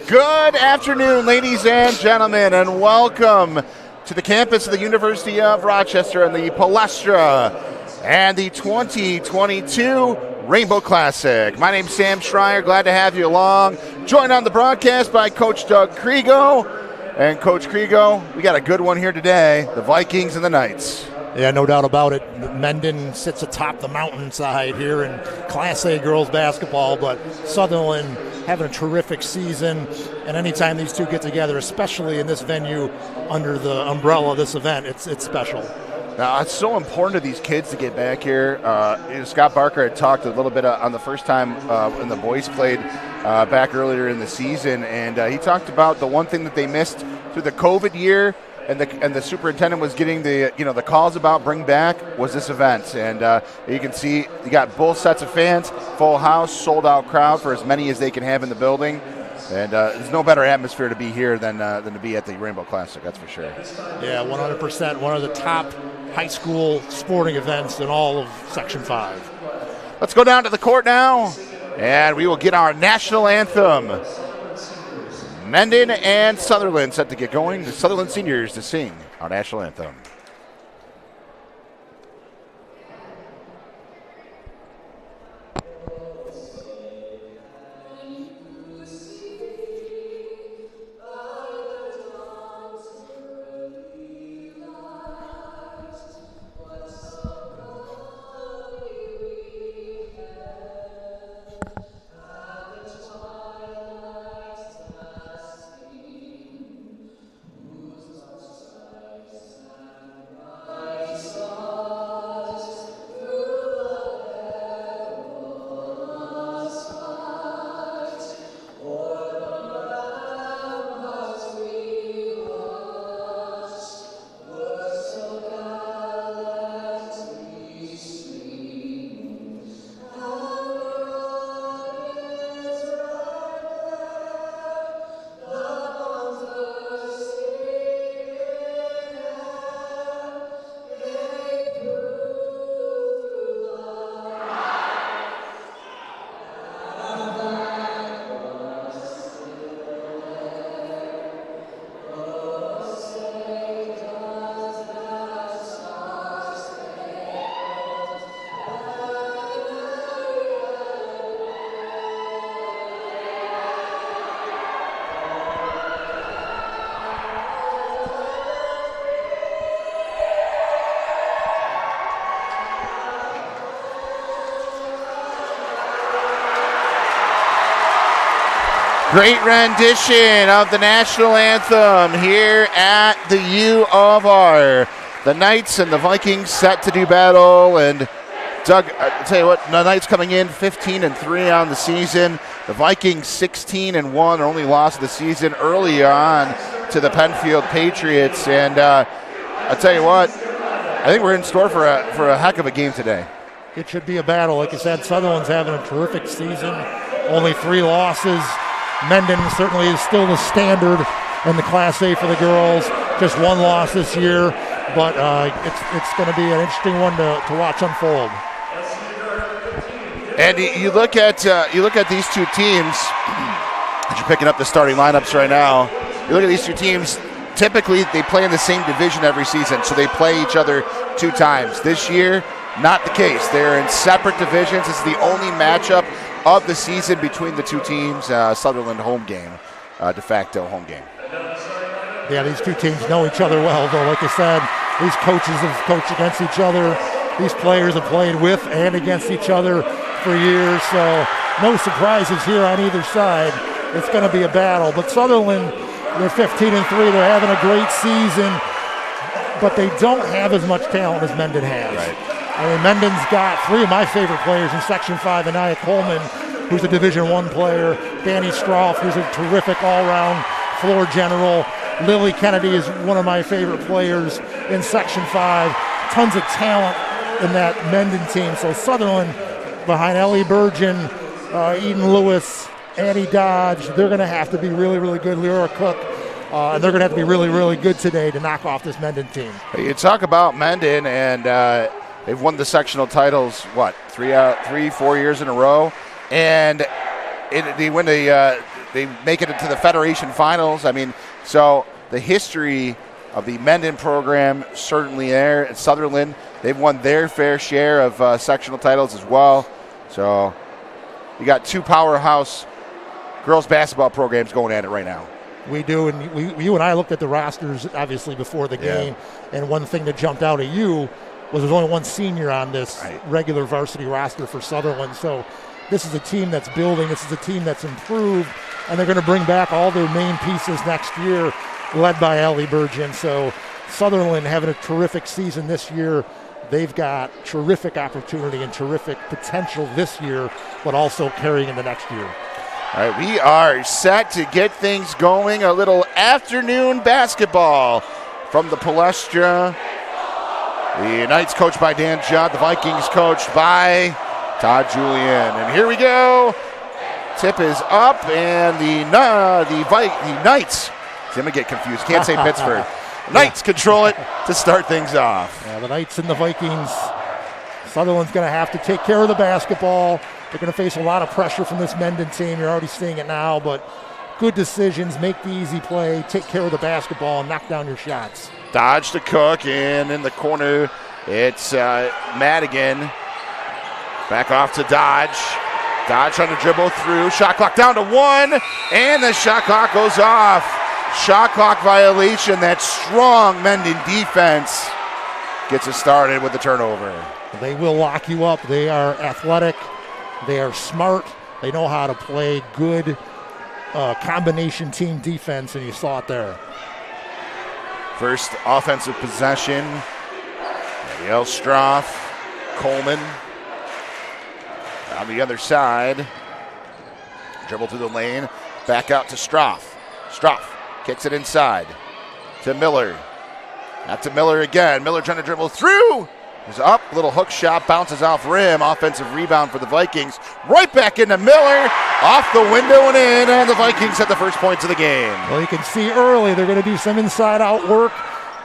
Good afternoon, ladies and gentlemen, and welcome to the campus of the University of Rochester and the Palestra and the 2022 Rainbow Classic. My name's Sam Schreier. Glad to have you along. Joined on the broadcast by Coach Doug Kriego. And Coach Kriego, we got a good one here today, the Vikings and the Knights. Yeah, no doubt about it. Mendon sits atop the mountainside here in Class A girls basketball, but Sutherland having a terrific season. And anytime these two get together, especially in this venue under the umbrella of this event, it's special. Now, it's so important to these kids to get back here. Scott Barker had talked a little bit on the first time when the boys played back earlier in the season, and he talked about the one thing that they missed through the COVID year, and the superintendent was getting the calls about bring back was this event. And you can see you got both sets of fans, full house, sold out crowd for as many as they can have in the building. And there's no better atmosphere to be here than to be at the Rainbow Classic, that's for sure. Yeah, 100%. One of the top high school sporting events in all of Section 5. Let's go down to the court now, and we will get our national anthem. Mendon and Sutherland set to get going. The Sutherland seniors to sing our national anthem. Great rendition of the national anthem here at the U of R. The Knights and the Vikings set to do battle. And Doug, I tell you what, the Knights coming in 15-3 on the season. The Vikings 16-1, only loss of the season early on to the Penfield Patriots. And I tell you what, I think we're in store for a heck of a game today. It should be a battle. Like I said, Sutherland's having a terrific season. Only 3 losses. Mendon certainly is still the standard in the Class A for the girls. Just 1 loss this year, but it's going to be an interesting one to watch unfold. And you look at these two teams. You're picking up the starting lineups right now. You look at these two teams. Typically, they play in the same division every season, so they play each other 2 times. This year, not the case. They're in separate divisions. It's the only matchup of the season between the two teams. Sutherland home game, de facto home game. Yeah, these two teams know each other well, though. Like I said, these coaches have coached against each other. These players have played with and against each other for years, so no surprises here on either side. It's going to be a battle. But Sutherland, they're 15-3. They're having a great season, but they don't have as much talent as Mendon has. Right. I mean, Mendon's got 3 of my favorite players in Section 5, Anaya Coleman, who's a Division I player, Danny Stroff, who's a terrific all-around floor general. Lily Kennedy is one of my favorite players in Section 5. Tons of talent in that Mendon team. So Sutherland, behind Ellie Burgeon, Eden Lewis, Annie Dodge, they're going to have to be really, really good. Lyra Cook, and they're going to have to be really, really good today to knock off this Mendon team. You talk about Mendon, and they've won the sectional titles, 3, 4 years in a row, and they they make it into the Federation Finals. I mean, so the history of the Mendon program certainly there. At Sutherland, they've won their fair share of sectional titles as well. So you got two powerhouse girls basketball programs going at it right now. We do, and you and I looked at the rosters obviously before the game, and one thing that jumped out at you was there's only one senior on this regular varsity roster for Sutherland. So this is a team that's building. This is a team that's improved, and they're going to bring back all their main pieces next year, led by Ellie Burgeon. So Sutherland having a terrific season this year. They've got terrific opportunity and terrific potential this year, but also carrying into next year. All right, we are set to get things going. A little afternoon basketball from the Palestra. The Knights coached by Dan Judd, the Vikings coached by Todd Julian. And here we go. Tip is up, and the Knights. I'm going to get confused. Can't say Pittsford. Knights control it to start things off. Yeah, the Knights and the Vikings. Sutherland's going to have to take care of the basketball. They're going to face a lot of pressure from this Mendon team. You're already seeing it now, but good decisions, make the easy play, take care of the basketball, and knock down your shots. Dodge to Cook, and in the corner, it's Madigan. Back off to Dodge. Dodge trying to dribble through. Shot clock down to 1, and the shot clock goes off. Shot clock violation. That strong Mendon defense gets us started with the turnover. They will lock you up. They are athletic. They are smart. They know how to play good combination team defense, and you saw it there. First offensive possession. Ariel Stroff, Coleman on the other side. Dribble through the lane. Back out to Stroff. Stroff kicks it inside to Miller. Out to Miller again. Miller trying to dribble through. He's up, little hook shot, bounces off rim, offensive rebound for the Vikings. Right back into Miller, off the window and in, and the Vikings had the first points of the game. Well, you can see early they're going to do some inside-out work.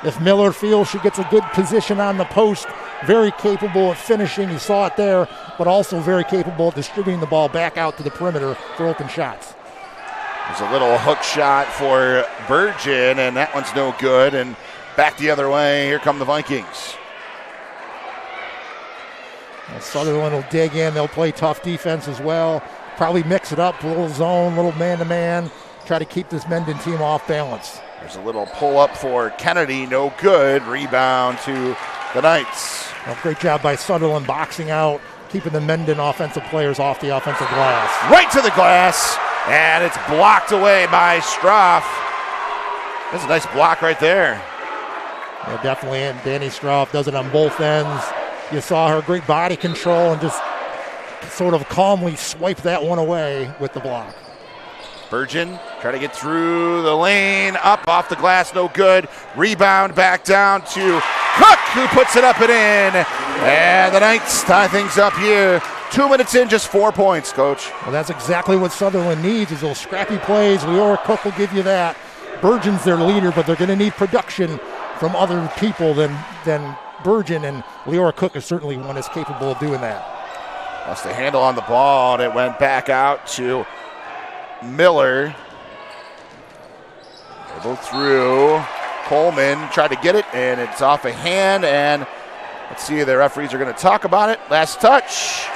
If Miller feels she gets a good position on the post, very capable of finishing, you saw it there, but also very capable of distributing the ball back out to the perimeter for open shots. There's a little hook shot for Burgeon, and that one's no good, and back the other way, here come the Vikings. Sutherland will dig in. They'll play tough defense as well. Probably mix it up, a little zone, a little man-to-man. Try to keep this Mendon team off balance. There's a little pull-up for Kennedy. No good. Rebound to the Knights. Well, great job by Sutherland boxing out, keeping the Mendon offensive players off the offensive glass. Right to the glass, and it's blocked away by Stroff. That's a nice block right there. Yeah, definitely. And Danny Stroff does it on both ends. You saw her great body control and just sort of calmly swipe that one away with the block. Burgeon trying to get through the lane, up off the glass, no good. Rebound back down to Cook, who puts it up and in. And the Knights tie things up here. 2 minutes in, just 4 points, Coach. Well, that's exactly what Sutherland needs, is those scrappy plays. Leora Cook will give you that. Burgeon's their leader, but they're going to need production from other people than Burgeon, and Leora Cook is certainly one that's capable of doing that. Lost the handle on the ball, and it went back out to Miller. Dribble through. Coleman tried to get it, and it's off a hand, and let's see, the referees are going to talk about it. Last touch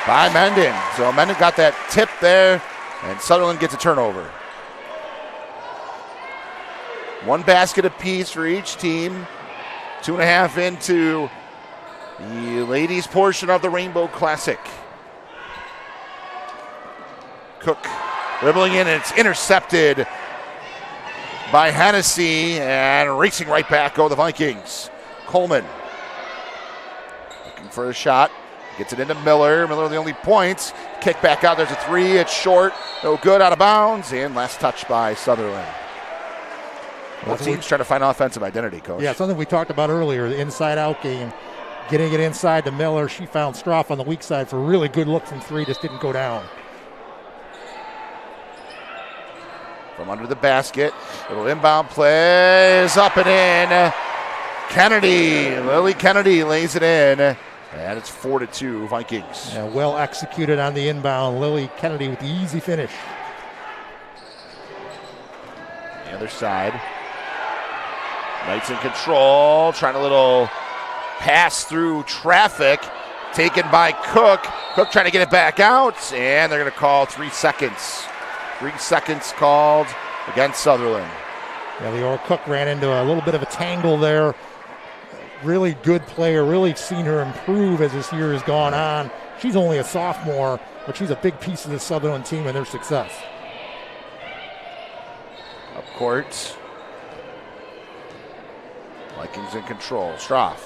by Mendon. So Mendon got that tip there, and Sutherland gets a turnover. 1 basket apiece for each team. 2.5 into the ladies' portion of the Rainbow Classic. Cook dribbling in, and it's intercepted by Hennessy, and racing right back go the Vikings. Coleman looking for a shot, gets it into Miller. Miller the only points. Kick back out, there's a 3, it's short, no good, out of bounds, and last touch by Sutherland. Both teams trying to find offensive identity, Coach. Yeah, something we talked about earlier, the inside-out game. Getting it inside to Miller. She found Stroff on the weak side for a really good look from 3, just didn't go down. From under the basket, little inbound play is up and in. Kennedy, Lily Kennedy lays it in, and it's 4-2 Vikings. Yeah, well executed on the inbound. Lily Kennedy with the easy finish. other side. Knights in control, trying a little pass through traffic, taken by Cook. Cook trying to get it back out, and they're going to call 3 seconds. 3 seconds called against Sutherland. Yeah, Leora Cook ran into a little bit of a tangle there. Really good player, really seen her improve as this year has gone on. She's only a sophomore, but she's a big piece of the Sutherland team and their success. Up court. Vikings in control. Stroff.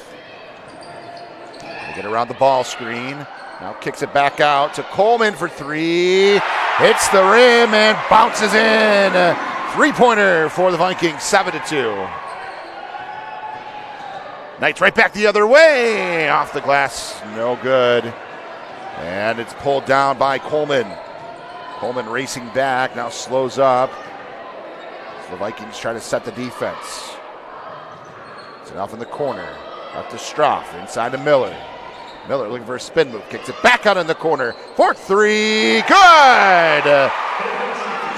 They get around the ball screen. Now kicks it back out to Coleman for 3. Hits the rim and bounces in. Three-pointer for the Vikings, 7-2. Knights right back the other way. Off the glass, no good. And it's pulled down by Coleman. Coleman racing back, now slows up. So the Vikings try to set the defense. It's off in the corner. Up to Stroff, inside to Miller. Miller looking for a spin move, kicks it back out in the corner. For 3, good!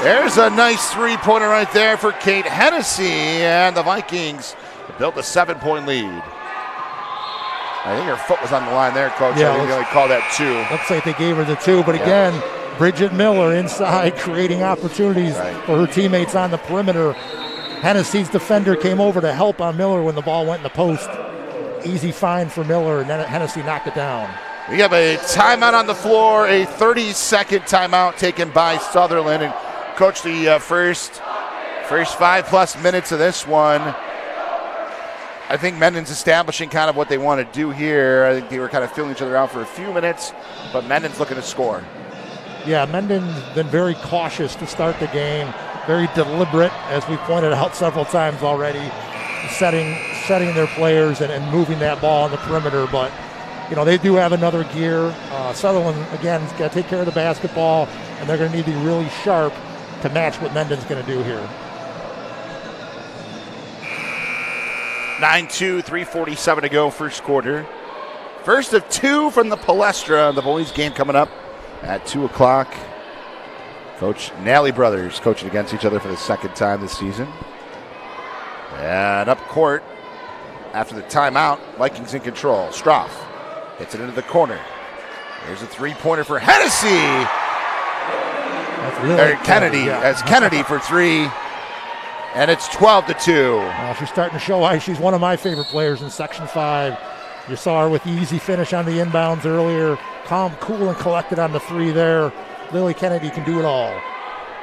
There's a nice three-pointer right there for Kate Hennessy, and the Vikings built a 7-point lead. I think her foot was on the line there, Coach. Yeah, I think they only called that 2. Looks like they gave her the 2, but again, Bridget Miller inside creating opportunities for her teammates on the perimeter. Hennessy's defender came over to help on Miller when the ball went in the post. Easy find for Miller, and then Hennessy knocked it down. We have a timeout on the floor, a 30-second timeout taken by Sutherland. And Coach, the first 5+ minutes of this one, I think Mendon's establishing kind of what they want to do here. I think they were kind of feeling each other out for a few minutes, but Mendon's looking to score. Yeah, Mendon's been very cautious to start the game, very deliberate, as we pointed out several times already, setting their players and moving that ball on the perimeter. But, you know, they do have another gear. Sutherland, again, has got to take care of the basketball, and they're going to need to be really sharp to match what Mendon's going to do here. 9-2, 3:47 to go, first quarter. First of 2 from the Palestra. The boys game coming up at 2 o'clock. Coach Nally brothers coaching against each other for the second time this season. And up court after the timeout, Vikings in control. Stroff hits it into the corner. There's a three-pointer for Hennessy. Kennedy, as Kennedy for 3. And it's 12-2. Well, she's starting to show why she's one of my favorite players in Section 5. You saw her with the easy finish on the inbounds earlier. Calm, cool, and collected on the 3 there. Lily Kennedy can do it all.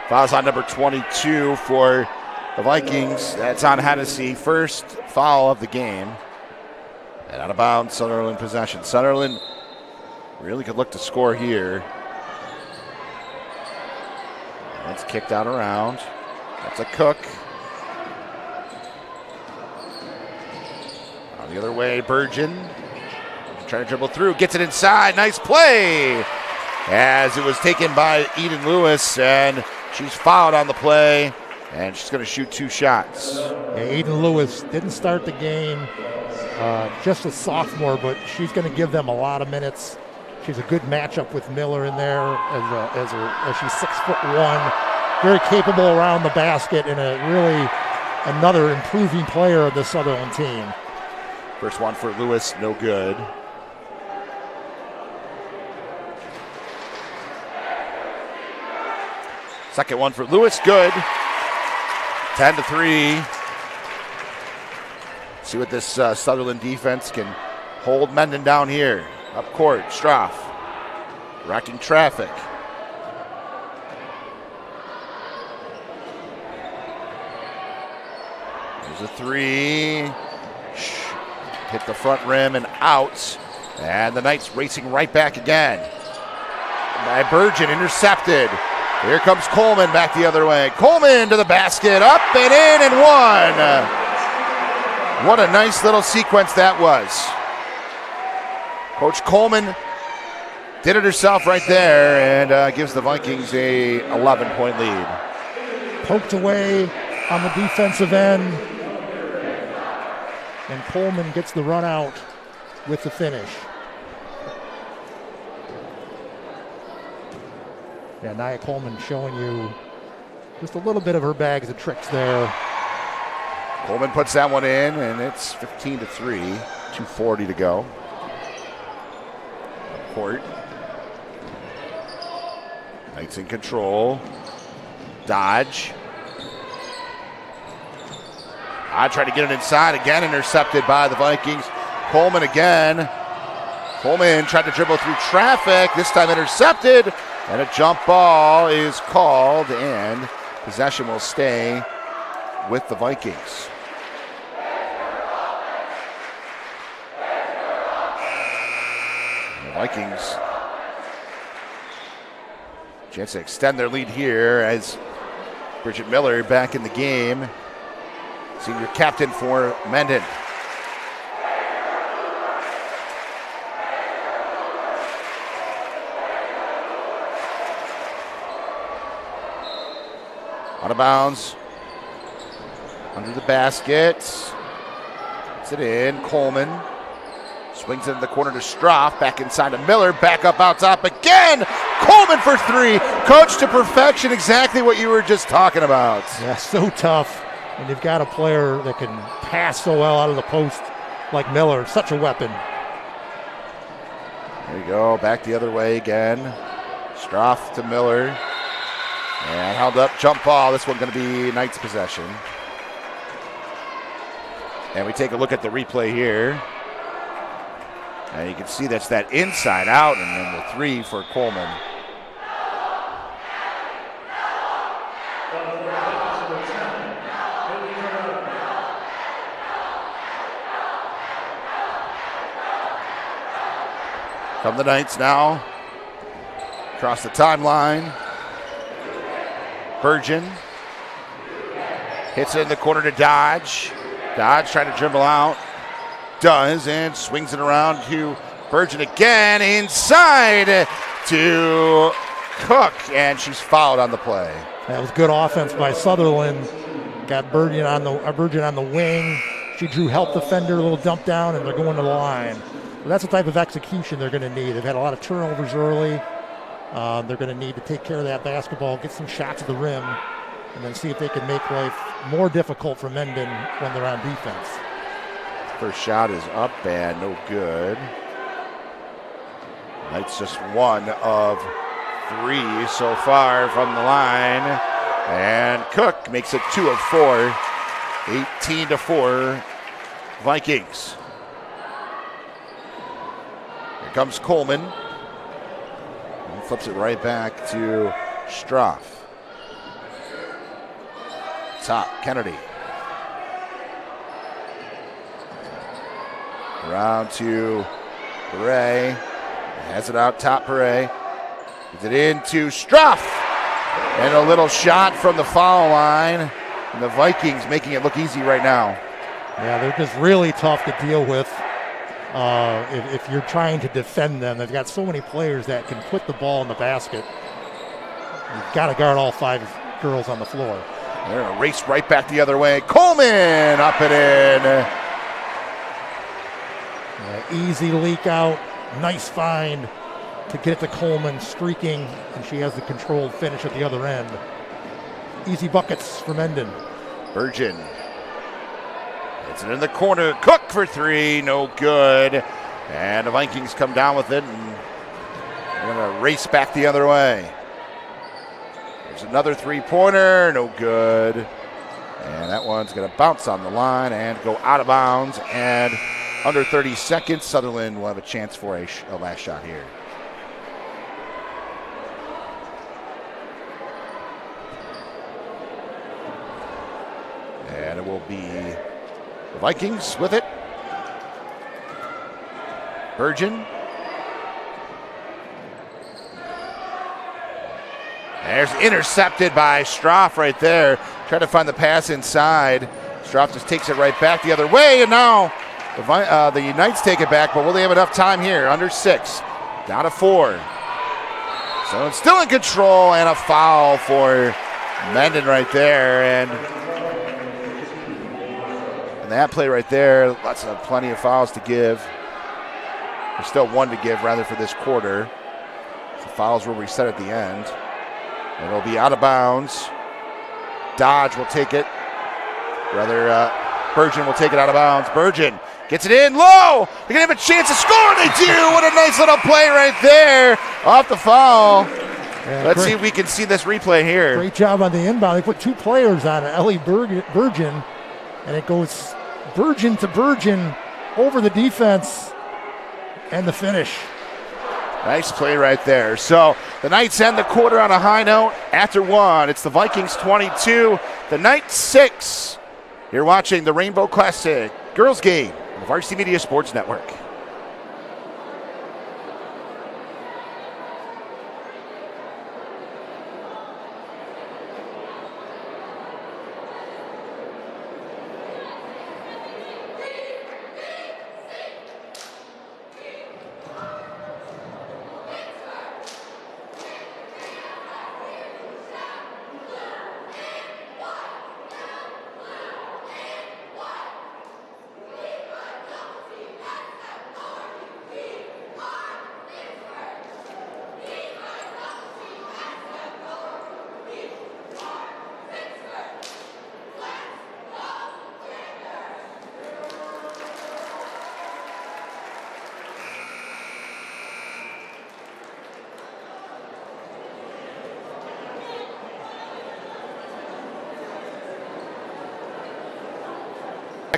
Fouls on number 22 for the Vikings. That's on Hennessy. First foul of the game. And out of bounds, Sutherland possession. Sutherland really could look to score here. That's kicked out around. That's a Cook. The other way, Burgeon trying to dribble through, gets it inside, nice play, as it was taken by Eden Lewis, and she's fouled on the play, and she's going to shoot 2 shots. Yeah, Eden Lewis didn't start the game, just a sophomore, but she's going to give them a lot of minutes. She's a good matchup with Miller in there, as she's 6'1", very capable around the basket, and another improving player of the Sutherland team. First one for Lewis, no good. Second one for Lewis, good. 10-3. See what this Sutherland defense can hold Mendon down here. Up court, Stroff. Wrecking traffic. There's a 3. Hit the front rim and out. And the Knights racing right back again. By Burgeon, intercepted. Here comes Coleman back the other way. Coleman to the basket, up and in and one. What a nice little sequence that was. Coach Coleman did it herself right there and gives the Vikings a 11-point lead. Poked away on the defensive end. And Coleman gets the run out with the finish. Yeah, Nia Coleman showing you just a little bit of her bags of tricks there. Coleman puts that one in, and it's 15-3, 2:40 to go. Court. Knights in control. Dodge. I tried to get it inside, again intercepted by the Vikings. Coleman again. Coleman tried to dribble through traffic, this time intercepted, and a jump ball is called, and possession will stay with the Vikings. The Vikings chance to extend their lead here as Bridget Miller back in the game. Senior captain for Mendon. Out of bounds. Under the basket. Puts it in. Coleman. Swings it in the corner to Stroff. Back inside to Miller. Back up out top again. Coleman for three. Coached to perfection. Exactly what you were just talking about. Yeah, so tough. And you've got a player that can pass so well out of the post like Miller. Such a weapon. There you go. Back the other way again. Stroff to Miller. And held up. Jump ball. This one going to be Knights' possession. And we take a look at the replay here. And you can see that's that inside out, and then the three for Coleman. Come the Knights now. Across the timeline. Burgeon. Hits it in the corner to Dodge. Dodge trying to dribble out. Does, and swings it around to Burgeon again. Inside to Cook, and she's fouled on the play. That was good offense by Sutherland. Got Burgeon on the wing. She drew help defender, a little dump down, and they're going to the line. Well, that's the type of execution they're going to need. They've had a lot of turnovers early. They're going to need to take care of that basketball, get some shots at the rim, and then see if they can make life more difficult for Mendon when they're on defense. First shot is up and no good. Knights just one of three so far from the line. And Cook makes it 2 of 4. 18-4 Vikings. Here comes Coleman. And flips it right back to Stroff. Top, Kennedy. Around to Beret. Has it out top, Beret. Puts it into Stroff. And a little shot from the foul line. And the Vikings making it look easy right now. Yeah, they're just really tough to deal with if you're trying to defend them. They've got so many players that can put the ball in the basket. You've got to guard all 5 girls on the floor. They're going to race right back the other way. Coleman up and in. Easy leak out. Nice find to get it to Coleman, streaking, and she has the controlled finish at the other end. Easy buckets for Mendon. Burgeon. It's in the corner. Cook for 3. No good. And the Vikings come down with it, and they're going to race back the other way. There's another 3-pointer. No good. And that one's going to bounce on the line and go out of bounds. And under 30 seconds, Sutherland will have a chance for a last shot here. And it will be the Vikings with it. Burgeon. There's intercepted by Stroff right there. Trying to find the pass inside. Stroff just takes it right back the other way, and now the Knights take it back, but will they have enough time here? Under 6, down to 4. So it's still in control, and a foul for Mendon right there. And that play right there, plenty of fouls to give. There's still 1 to give, rather, for this quarter. The fouls will reset at the end. And it'll be out of bounds. Dodge will take it. Rather, Burgeon will take it out of bounds. Burgeon gets it in low. They're going to have a chance to score. They do. What a nice little play right there off the foul. Yeah, let's see if we can see this replay here. Great job on the inbound. They put 2 players on it, Ellie Burgeon, and it goes Burgeon to Burgeon over the defense and the finish. Nice play right there. So the Knights end the quarter on a high note. After 1, it's the Vikings 22, the Knights 6. You're watching the Rainbow Classic Girls Game on the Varsity Media Sports Network.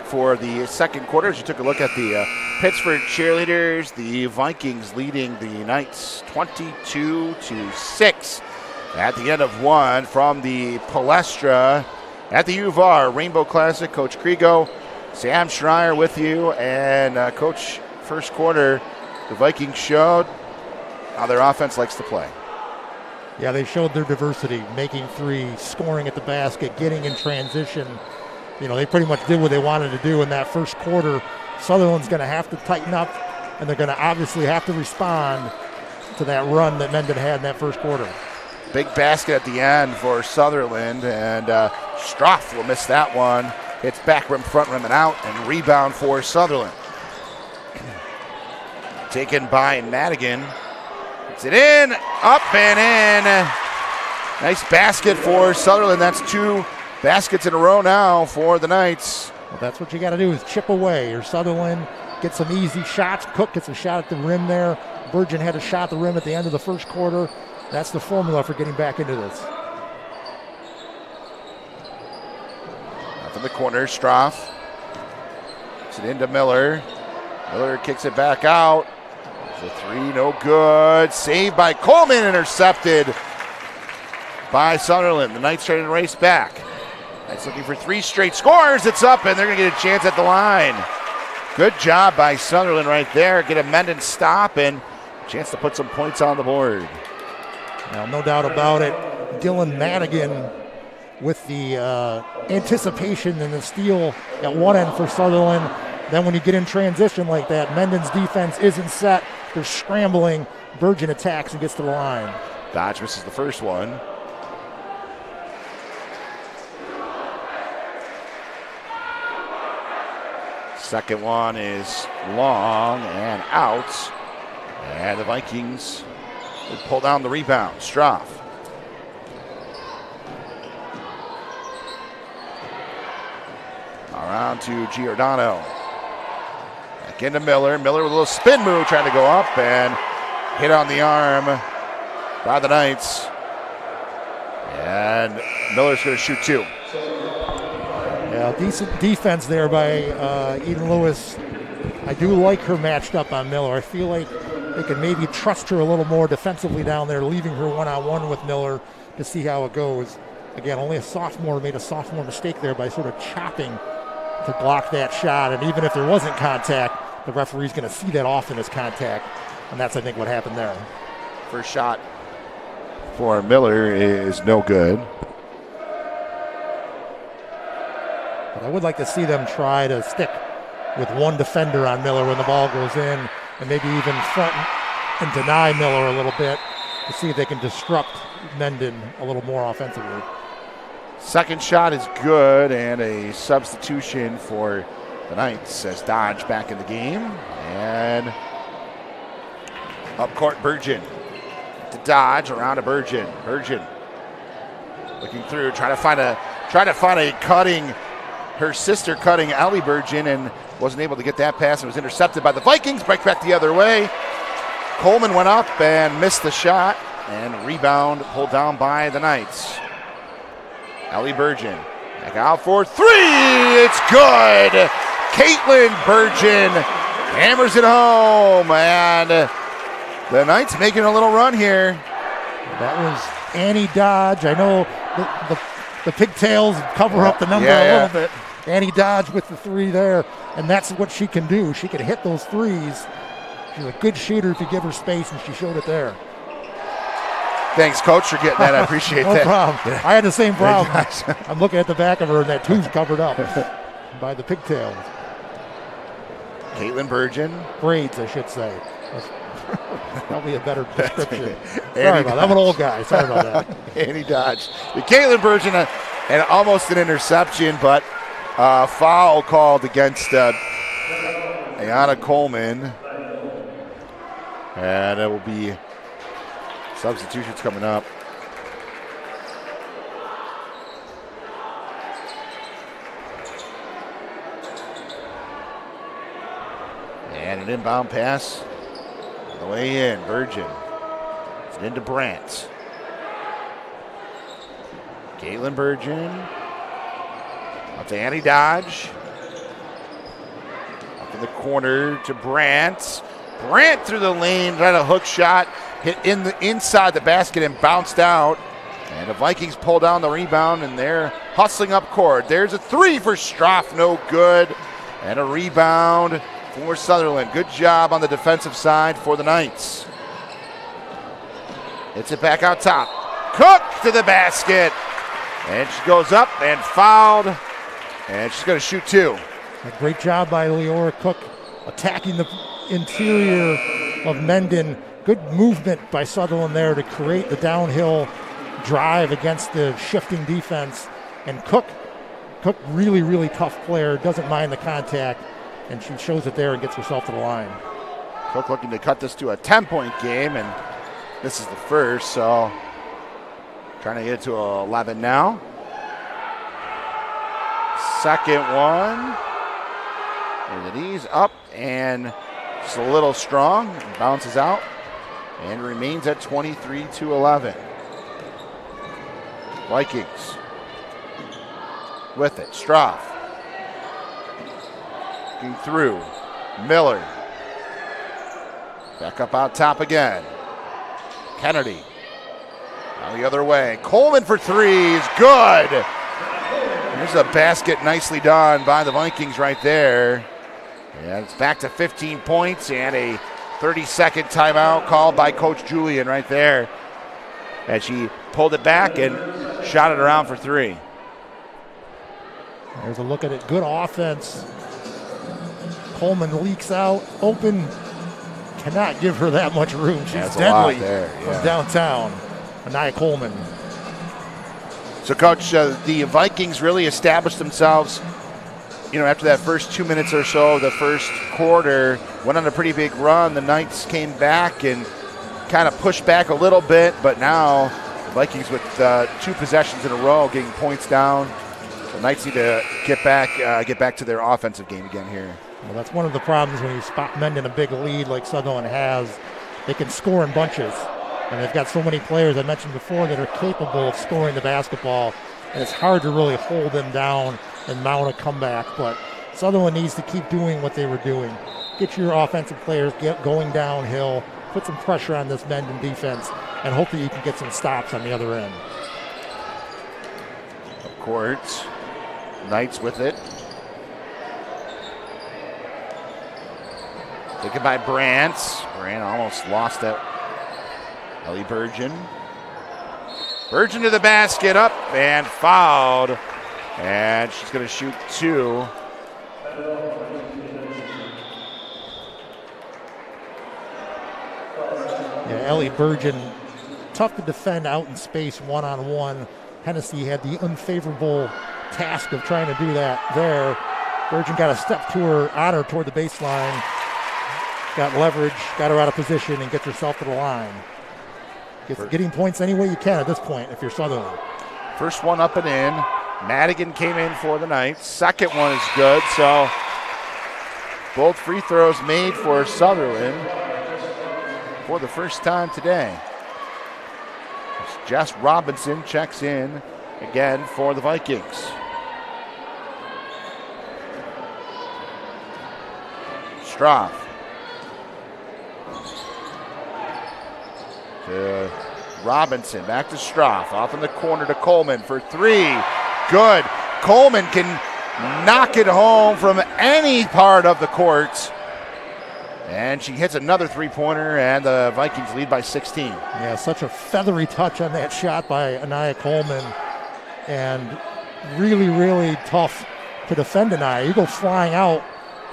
For the second quarter, as you took a look at the Pittsford cheerleaders, the Vikings leading the Knights 22-6 at the end of 1 from the Palestra at the U of R Rainbow Classic. Coach Krigo, Sam Schreier with you, and Coach, first quarter, the Vikings showed how their offense likes to play. Yeah, they showed their diversity, making 3, scoring at the basket, getting in transition. You know, they pretty much did what they wanted to do in that first quarter. Sutherland's going to have to tighten up, and they're going to obviously have to respond to that run that Mendon had in that first quarter. Big basket at the end for Sutherland, and Stroff will miss that one. Hits back rim, front rim, and out, and rebound for Sutherland. Taken by Madigan. Gets it in, up and in. Nice basket for Sutherland. That's 2 baskets in a row now for the Knights. Well, that's what you got to do, is chip away. Or Sutherland gets some easy shots. Cook gets a shot at the rim there. Burgeon had a shot at the rim at the end of the first quarter. That's the formula for getting back into this. Up in the corner, Stroff. Gets it into Miller. Miller kicks it back out. The 3, no good. Saved by Coleman, intercepted by Sutherland. The Knights trying to race back. Knights looking for 3 straight scores. It's up, and they're going to get a chance at the line. Good job by Sutherland right there. Get a Mendon stop and a chance to put some points on the board. Now, no doubt about it, Dylan Madigan with the anticipation and the steal at one end for Sutherland. Then when you get in transition like that, Mendon's defense isn't set. They're scrambling. Burgeon attacks and gets to the line. Dodge misses the first one. Second one is long and out. And the Vikings will pull down the rebound. Stroff. Around to Giordano. Back into Miller. Miller with a little spin move, trying to go up and hit on the arm by the Knights. And Miller's going to shoot 2. Yeah, decent defense there by Eden Lewis. I do like her matched up on Miller. I feel like they can maybe trust her a little more defensively down there, leaving her one-on-one with Miller to see how it goes. Again, only a sophomore made a sophomore mistake there by sort of chopping to block that shot. And even if there wasn't contact, the referee's going to see that often as contact. And that's, I think, what happened there. First shot for Miller is no good. But I would like to see them try to stick with one defender on Miller when the ball goes in, and maybe even front and deny Miller a little bit to see if they can disrupt Mendon a little more offensively. Second shot is good, and a substitution for the Knights as Dodge back in the game. And up court, Burgeon to Dodge, around to Burgeon. Burgeon looking through, trying to find a cutting her sister cutting Allie Burgeon and wasn't able to get that pass and was intercepted by the Vikings. Break back the other way. Coleman went up and missed the shot, and rebound pulled down by the Knights. Allie Burgeon back out for three. It's good. Caitlin Burgeon hammers it home, and the Knights making a little run here. That was Annie Dodge. I know the pigtails cover up the number a little bit. Annie Dodge with the three there, and that's what she can do. She can hit those threes. She's a good shooter if you give her space, and she showed it there. Thanks, Coach, for getting that. I appreciate that. No problem. I had the same problem. I'm looking at the back of her, and that tube's covered up by the pigtails. Caitlin Burgeon. Braids, I should say. That's probably a better description. Sorry about that. I'm an old guy. Sorry about that. Annie Dodge. The Caitlin Burgeon, and almost an interception, but foul called against Ayana Coleman. And it will be substitutions coming up. And an inbound pass on the way in. Burgeon. It's into Brandt. Caitlin Burgeon. Up to Annie Dodge. Up in the corner to Brandt. Brandt through the lane, got a hook shot, hit inside the basket and bounced out. And the Vikings pull down the rebound, and they're hustling up court. There's a three for Stroff, no good. And a rebound for Sutherland. Good job on the defensive side for the Knights. Hits it back out top. Cook to the basket. And she goes up and fouled. And she's going to shoot two. A great job by Leora Cook attacking the interior of Mendon. Good movement by Sutherland there to create the downhill drive against the shifting defense. And Cook, really, really tough player, doesn't mind the contact, and she shows it there and gets herself to the line. Cook looking to cut this to a 10-point game, and this is the first, so trying to get it to 11 now. Second one. And the knees up and just a little strong. Bounces out and remains at 23-11. Vikings with it. Stroff. Looking through. Miller. Back up out top again. Kennedy. Now the other way. Coleman for three is good. There's a basket nicely done by the Vikings right there. And it's back to 15 points and a 30-second timeout called by Coach Julian right there. And she pulled it back and shot it around for three. There's a look at it. Good offense. Coleman leaks out. Open. Cannot give her that much room. She's deadly from downtown. Anaya Coleman. So, Coach, the Vikings really established themselves, after that first 2 minutes or so, the first quarter, went on a pretty big run. The Knights came back and kind of pushed back a little bit, but now the Vikings with 2 possessions in a row getting points down. The Knights need to get back to their offensive game again here. Well, that's one of the problems when you spot Mendon a big lead like Sutherland has. They can score in bunches. And they've got so many players I mentioned before that are capable of scoring the basketball, and it's hard to really hold them down and mount a comeback. But Sutherland needs to keep doing what they were doing. Get your offensive players going downhill, put some pressure on this Mendon defense, and hopefully you can get some stops on the other end. Of course, Knights with it. Taken by Brandt. Brandt almost lost that. Ellie Burgeon. Burgeon to the basket, up and fouled. And she's going to shoot two. Yeah, Ellie Burgeon, tough to defend out in space one-on-one. Hennessy had the unfavorable task of trying to do that there. Burgeon got a step to her, on her toward the baseline. Got leverage, got her out of position, and gets herself to the line. Getting points any way you can at this point if you're Sutherland. First one up and in. Madigan came in for the Knights. Second one is good, so both free throws made for Sutherland for the first time today. Jess Robinson checks in again for the Vikings. Stroff to Robinson, back to Stroff, off in the corner to Coleman for three. Good. Coleman can knock it home from any part of the court. And she hits another three-pointer, and the Vikings lead by 16. Yeah, such a feathery touch on that shot by Anaya Coleman. And really, really tough to defend Anaya. You go flying out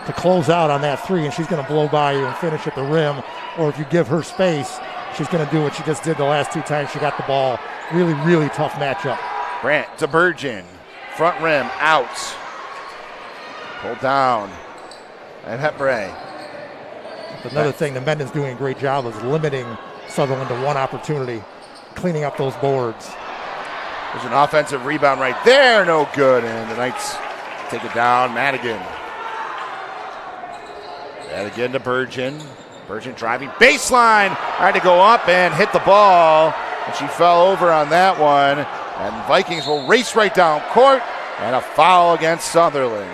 to close out on that three, and she's going to blow by you and finish at the rim. Or if you give her space, she's going to do what she just did the last two times she got the ball. Really, really tough matchup. Brandt to Burgeon. Front rim, out. Pulled down. And Hepbray. Another thing that Mendon's doing a great job is limiting Sutherland to one opportunity, cleaning up those boards. There's an offensive rebound right there, no good, and the Knights take it down. Madigan to Burgeon. Burgeon driving baseline, tried to go up and hit the ball, and she fell over on that one. And Vikings will race right down court, and a foul against Sutherland.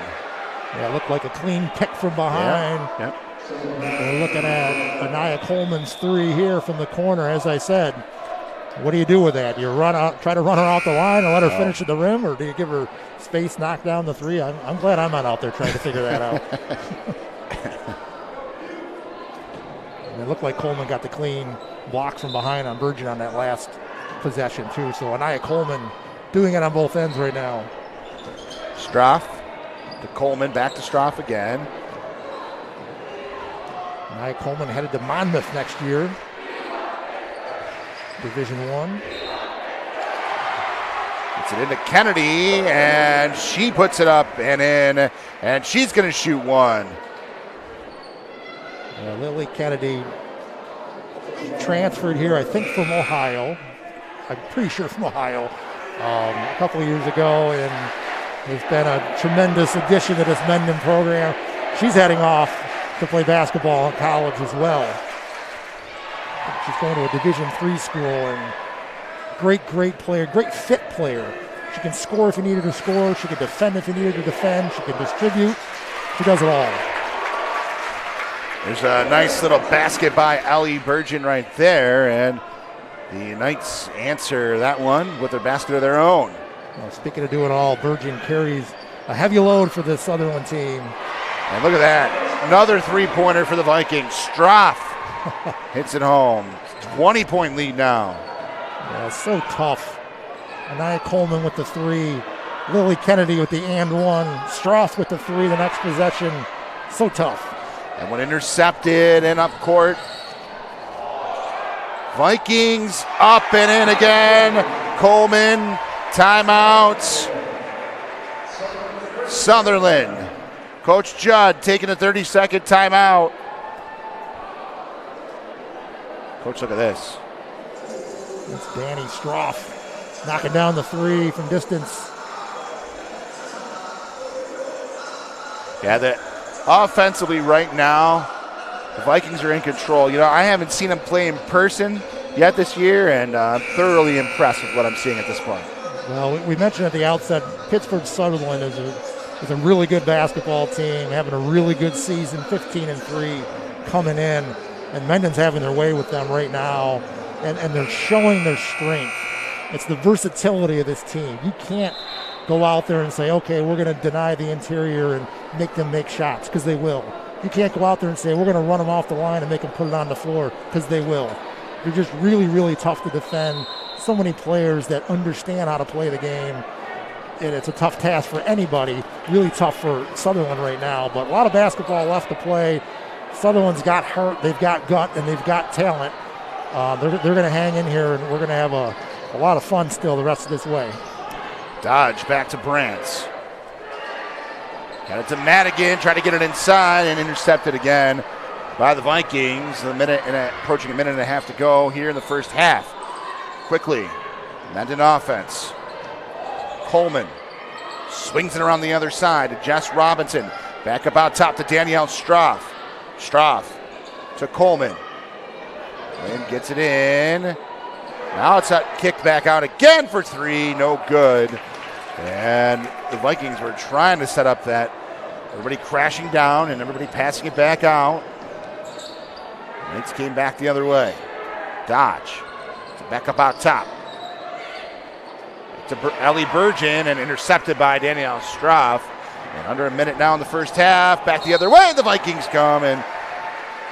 Yeah, it looked like a clean pick from behind. Yep. We're looking at Anaya Coleman's three here from the corner. As I said, what do you do with that? You try to run her out the line and let her finish at the rim, or do you give her space, knock down the three? I'm glad I'm not out there trying to figure that out. And it looked like Coleman got the clean block from behind on Burgeon on that last possession too. So Anaya Coleman doing it on both ends right now. Stroff to Coleman, back to Stroff again. Anaya Coleman headed to Monmouth next year, Division I. Gets it into Kennedy, and she puts it up and in, and she's going to shoot one. Lily Kennedy transferred here, I think, from Ohio. I'm pretty sure from Ohio a couple of years ago, and has been a tremendous addition to this Mendon program. She's heading off to play basketball in college as well. She's going to a Division III school, and great player, great fit player. She can score if you needed to score. She can defend if you needed to defend. She can distribute. She does it all. There's a nice little basket by Ellie Burgeon right there, and the Knights answer that one with their basket of their own. Well, speaking of doing it all, Burgeon carries a heavy load for this Sutherland team. And look at that. Another three-pointer for the Vikings. Stroff hits it home. 20-point lead now. Yeah, it's so tough. Anaya Coleman with the three. Lily Kennedy with the and one. Stroff with the three the next possession. So tough. And when intercepted and up court. Vikings up and in again. Coleman, timeout. Sutherland. Coach Judd taking a 30-second timeout. Coach, look at this. It's Danny Stroff knocking down the three from distance. Yeah, offensively right now, the Vikings are in control. You know, I haven't seen them play in person yet this year, and I'm thoroughly impressed with what I'm seeing at this point. Well, we mentioned at the outset, Pittsford Sutherland is a really good basketball team, having a really good season, 15-3 coming in, and Mendon's having their way with them right now, and they're showing their strength. It's the versatility of this team. You can't go out there and say, okay, we're going to deny the interior and make them make shots, because they will. You can't go out there and say, we're going to run them off the line and make them put it on the floor, because they will. They're just really, really tough to defend. So many players that understand how to play the game. And it's a tough task for anybody, really tough for Sutherland right now, but a lot of basketball left to play. Sutherland's got heart, they've got gut, and they've got talent. They're going to hang in here, and we're going to have a lot of fun still the rest of this way. Dodge back to Brandt. Got it to Madigan, trying to get it inside, and intercepted again by the Vikings. Approaching a minute and a half to go here in the first half. Quickly, Mendon offense. Coleman Swings it around the other side to Jess Robinson. Back up out top to Danielle Stroff. Stroff to Coleman. And gets it in. Now it's a kick back out again for three. No good. And the Vikings were trying to set up that. Everybody crashing down and everybody passing it back out. Knights came back the other way. Dodge. Back up out top. To Ellie Burgeon and intercepted by Danielle Stroff. And under a minute now in the first half. Back the other way. The Vikings come, and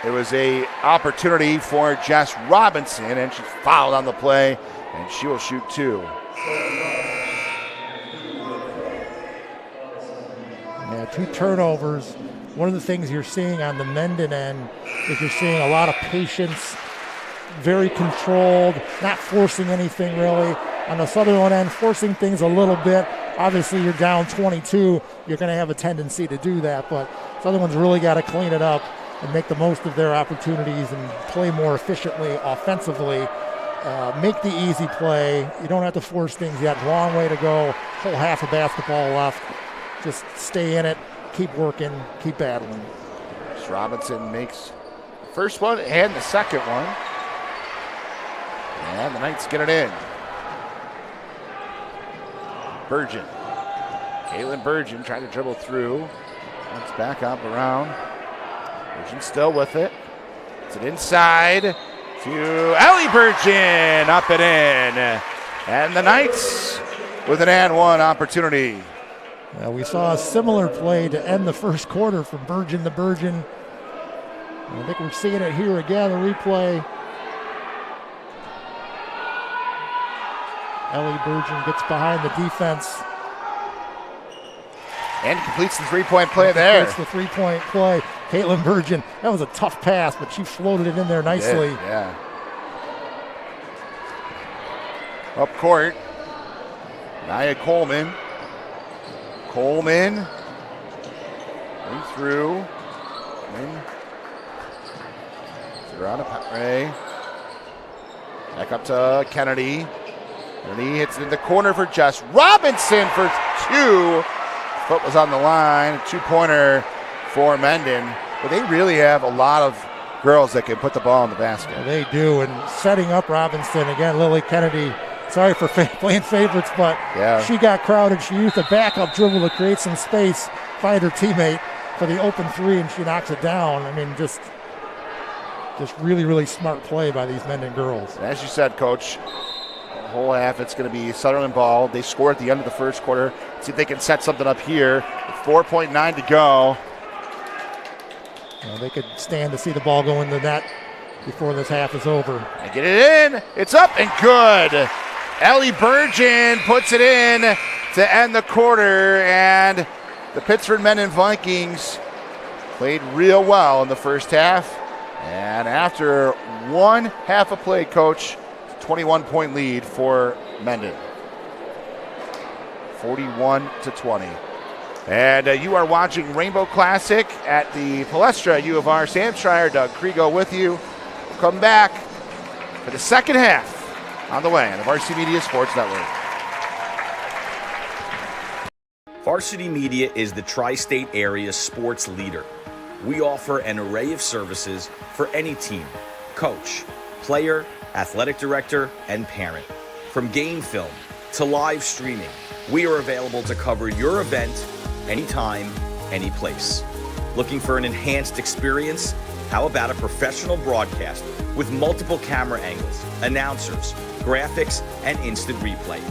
it was a opportunity for Jess Robinson, and she's fouled on the play, and she will shoot two. Yeah, 2 turnovers. One of the things you're seeing on the Mendon end is you're seeing a lot of patience, very controlled, not forcing anything really. On the Sutherland end, forcing things a little bit. Obviously, you're down 22. You're going to have a tendency to do that, but Sutherland's really got to clean it up and make the most of their opportunities and play more efficiently offensively. Make the easy play. You don't have to force things yet. Long way to go. Whole half of basketball left. Just stay in it. Keep working. Keep battling. Robinson makes the first one and the second one. And the Knights get it in. Burgeon. Kaylin Burgeon trying to dribble through. It's back up around. Burgeon still with it. It's it inside to Ellie Burgeon. Up and in. And the Knights with an and one opportunity. We saw a similar play to end the first quarter from Burgeon to Burgeon. I think we're seeing it here again, a replay. Ellie Burgeon gets behind the defense. And completes the three-point play there. Completes the three-point play. Caitlin Burgeon, that was a tough pass, but she floated it in there nicely. Yeah. Up court. Nia Coleman. Coleman. Going through. Around to Ray. Back up to Kennedy. And he hits it in the corner for Jess Robinson for two. Foot was on the line. A two-pointer for Mendon. But they really have a lot of girls that can put the ball in the basket. Yeah, they do. And setting up Robinson, again, Lily Kennedy, sorry for playing favorites, but she got crowded. She used a backup dribble to create some space, find her teammate for the open three, and she knocks it down. I mean, just really, really smart play by these Mendon girls. And as you said, Coach, the whole half it's going to be Sutherland ball. They score at the end of the first quarter. See if they can set something up here. With 4.9 to go. They could stand to see the ball go in the net before this half is over. And get it in. It's up and good. Ellie Burgeon puts it in to end the quarter, and the Pittsford Mendon Vikings played real well in the first half. And after one half of play, Coach, 21-point lead for Mendon. 41-20. And you are watching Rainbow Classic at the Palestra U of R. Sam Schreier, Doug Kriego with you. We'll come back for the second half on the way on the Varsity Media Sports Network. Varsity Media is the tri-state area sports leader. We offer an array of services for any team, coach, player, athletic director, and parent. From game film to live streaming, we are available to cover your event anytime, any place. Looking for an enhanced experience? How about a professional broadcast with multiple camera angles, announcers, graphics, and instant replay?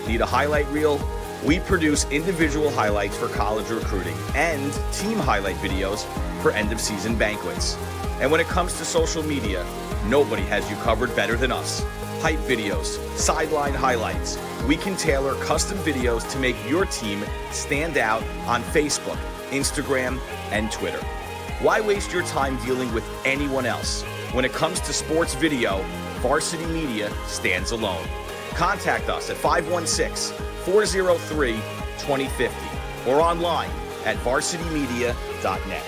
Need a highlight reel? We produce individual highlights for college recruiting and team highlight videos for end-of-season banquets. And when it comes to social media, nobody has you covered better than us. Hype videos, sideline highlights. We can tailor custom videos to make your team stand out on Facebook, Instagram, and Twitter. Why waste your time dealing with anyone else? When it comes to sports video, Varsity Media stands alone. Contact us at 516-403-2050 or online at varsitymedia.net.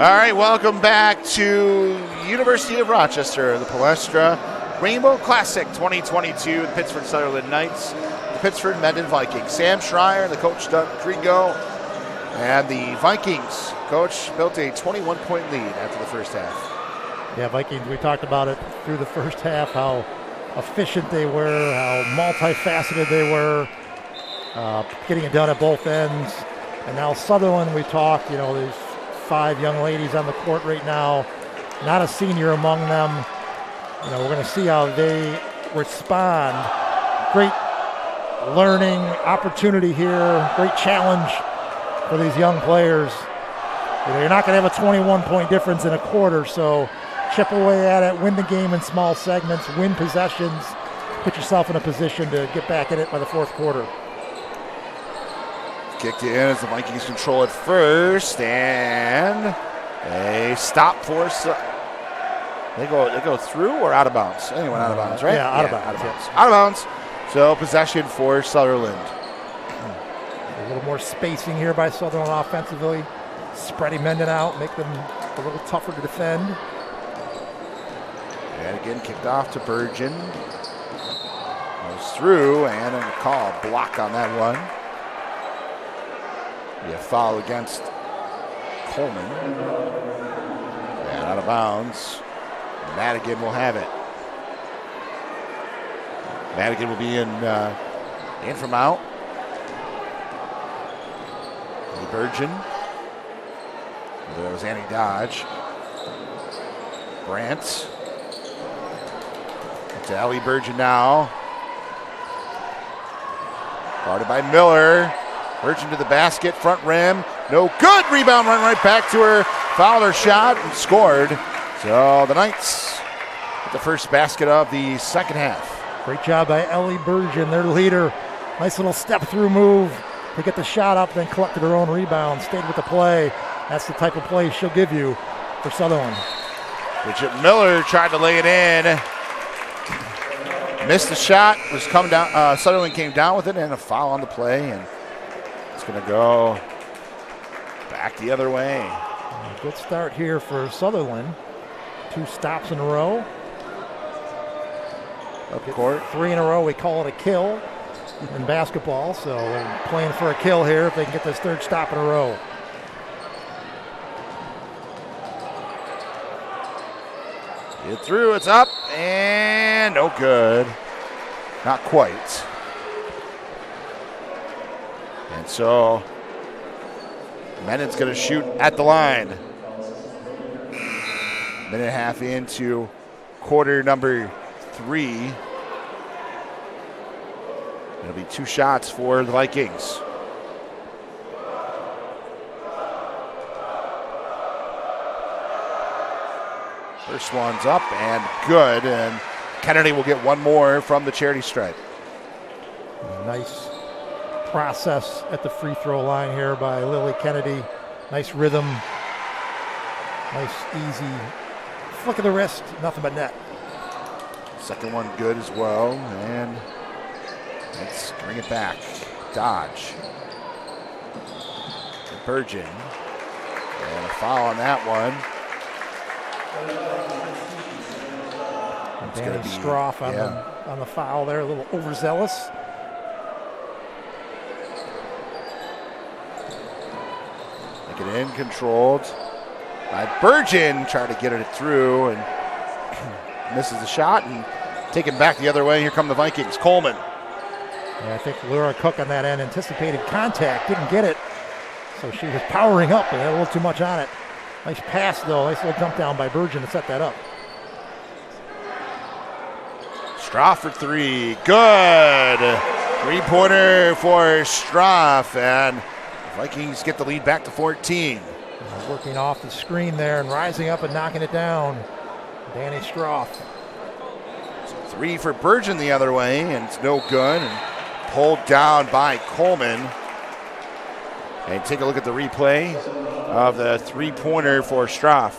right, welcome back to University of Rochester, the Palestra Rainbow Classic 2022, the Pittsford Sutherland Knights, the Pittsford Mendon Vikings. Sam Schreier, the coach Doug Krigo, and the Vikings coach built a 21-point lead after the first half. Yeah, Vikings, we talked about it through the first half, how efficient they were, how multifaceted they were, getting it done at both ends. And now Sutherland, we talked, there's 5 young ladies on the court right now, not a senior among them. We're going to see how they respond. Great learning opportunity here, great challenge for these young players. You're not going to have a 21-point difference in a quarter, so chip away at it, win the game in small segments, win possessions, put yourself in a position to get back at it by the fourth quarter. Kicked in as the Vikings control it first, and a stop for they go through or out of bounds? They went out of bounds, right? Yeah, out of bounds. Yes. Out of bounds. So possession for Sutherland. A little more spacing here by Sutherland offensively, spreading Mendon out, make them a little tougher to defend. And again, kicked off to Burgeon. Goes through, and a call, block on that one. Be a foul against Coleman. And out of bounds. Madigan will have it. Madigan will be in from out. Burgeon. There was Annie Dodge. Brant. To Ellie Burgeon now. Guarded by Miller. Burgeon to the basket, front rim. No good. Rebound, run right back to her. Fouled her shot and scored. So the Knights get the first basket of the second half. Great job by Ellie Burgeon, their leader. Nice little step-through move to get the shot up, then collected her own rebound, stayed with the play. That's the type of play she'll give you for Sutherland. Bridget Miller tried to lay it in. Missed the shot, was come down. Sutherland came down with it, and a foul on the play, and it's going to go back the other way. Good start here for Sutherland. 2 stops in a row. Up court. 3 in a row, we call it a kill in basketball, so they're playing for a kill here if they can get this 3rd stop in a row. Get through, it's up, and no good. Not quite. And so Mendon's going to shoot at the line. Minute and a half into quarter number 3. It'll be 2 shots for the Vikings. First one's up and good, and Kennedy will get one more from the charity stripe. Nice process at the free throw line here by Lily Kennedy. Nice rhythm. Nice easy flick of the wrist, nothing but net. Second one good as well, and let's bring it back. Dodge. Burgeon. And a foul on that one. Danny Stroff on the foul there, a little overzealous. Make it in, controlled by Burgeon. Trying to get it through and misses the shot and taken back the other way. Here come the Vikings. Coleman. Yeah, I think Laura Cook on that end anticipated contact, didn't get it. So she was powering up and had a little too much on it. Nice pass though, nice little jump down by Burgeon to set that up. Stroff for 3, good. 3-pointer for Stroff, and the Vikings get the lead back to 14. Working off the screen there and rising up and knocking it down. Danny Stroff. 3 for Burgeon the other way, and it's no good. And pulled down by Coleman. And take a look at the replay of the 3-pointer for Stroff.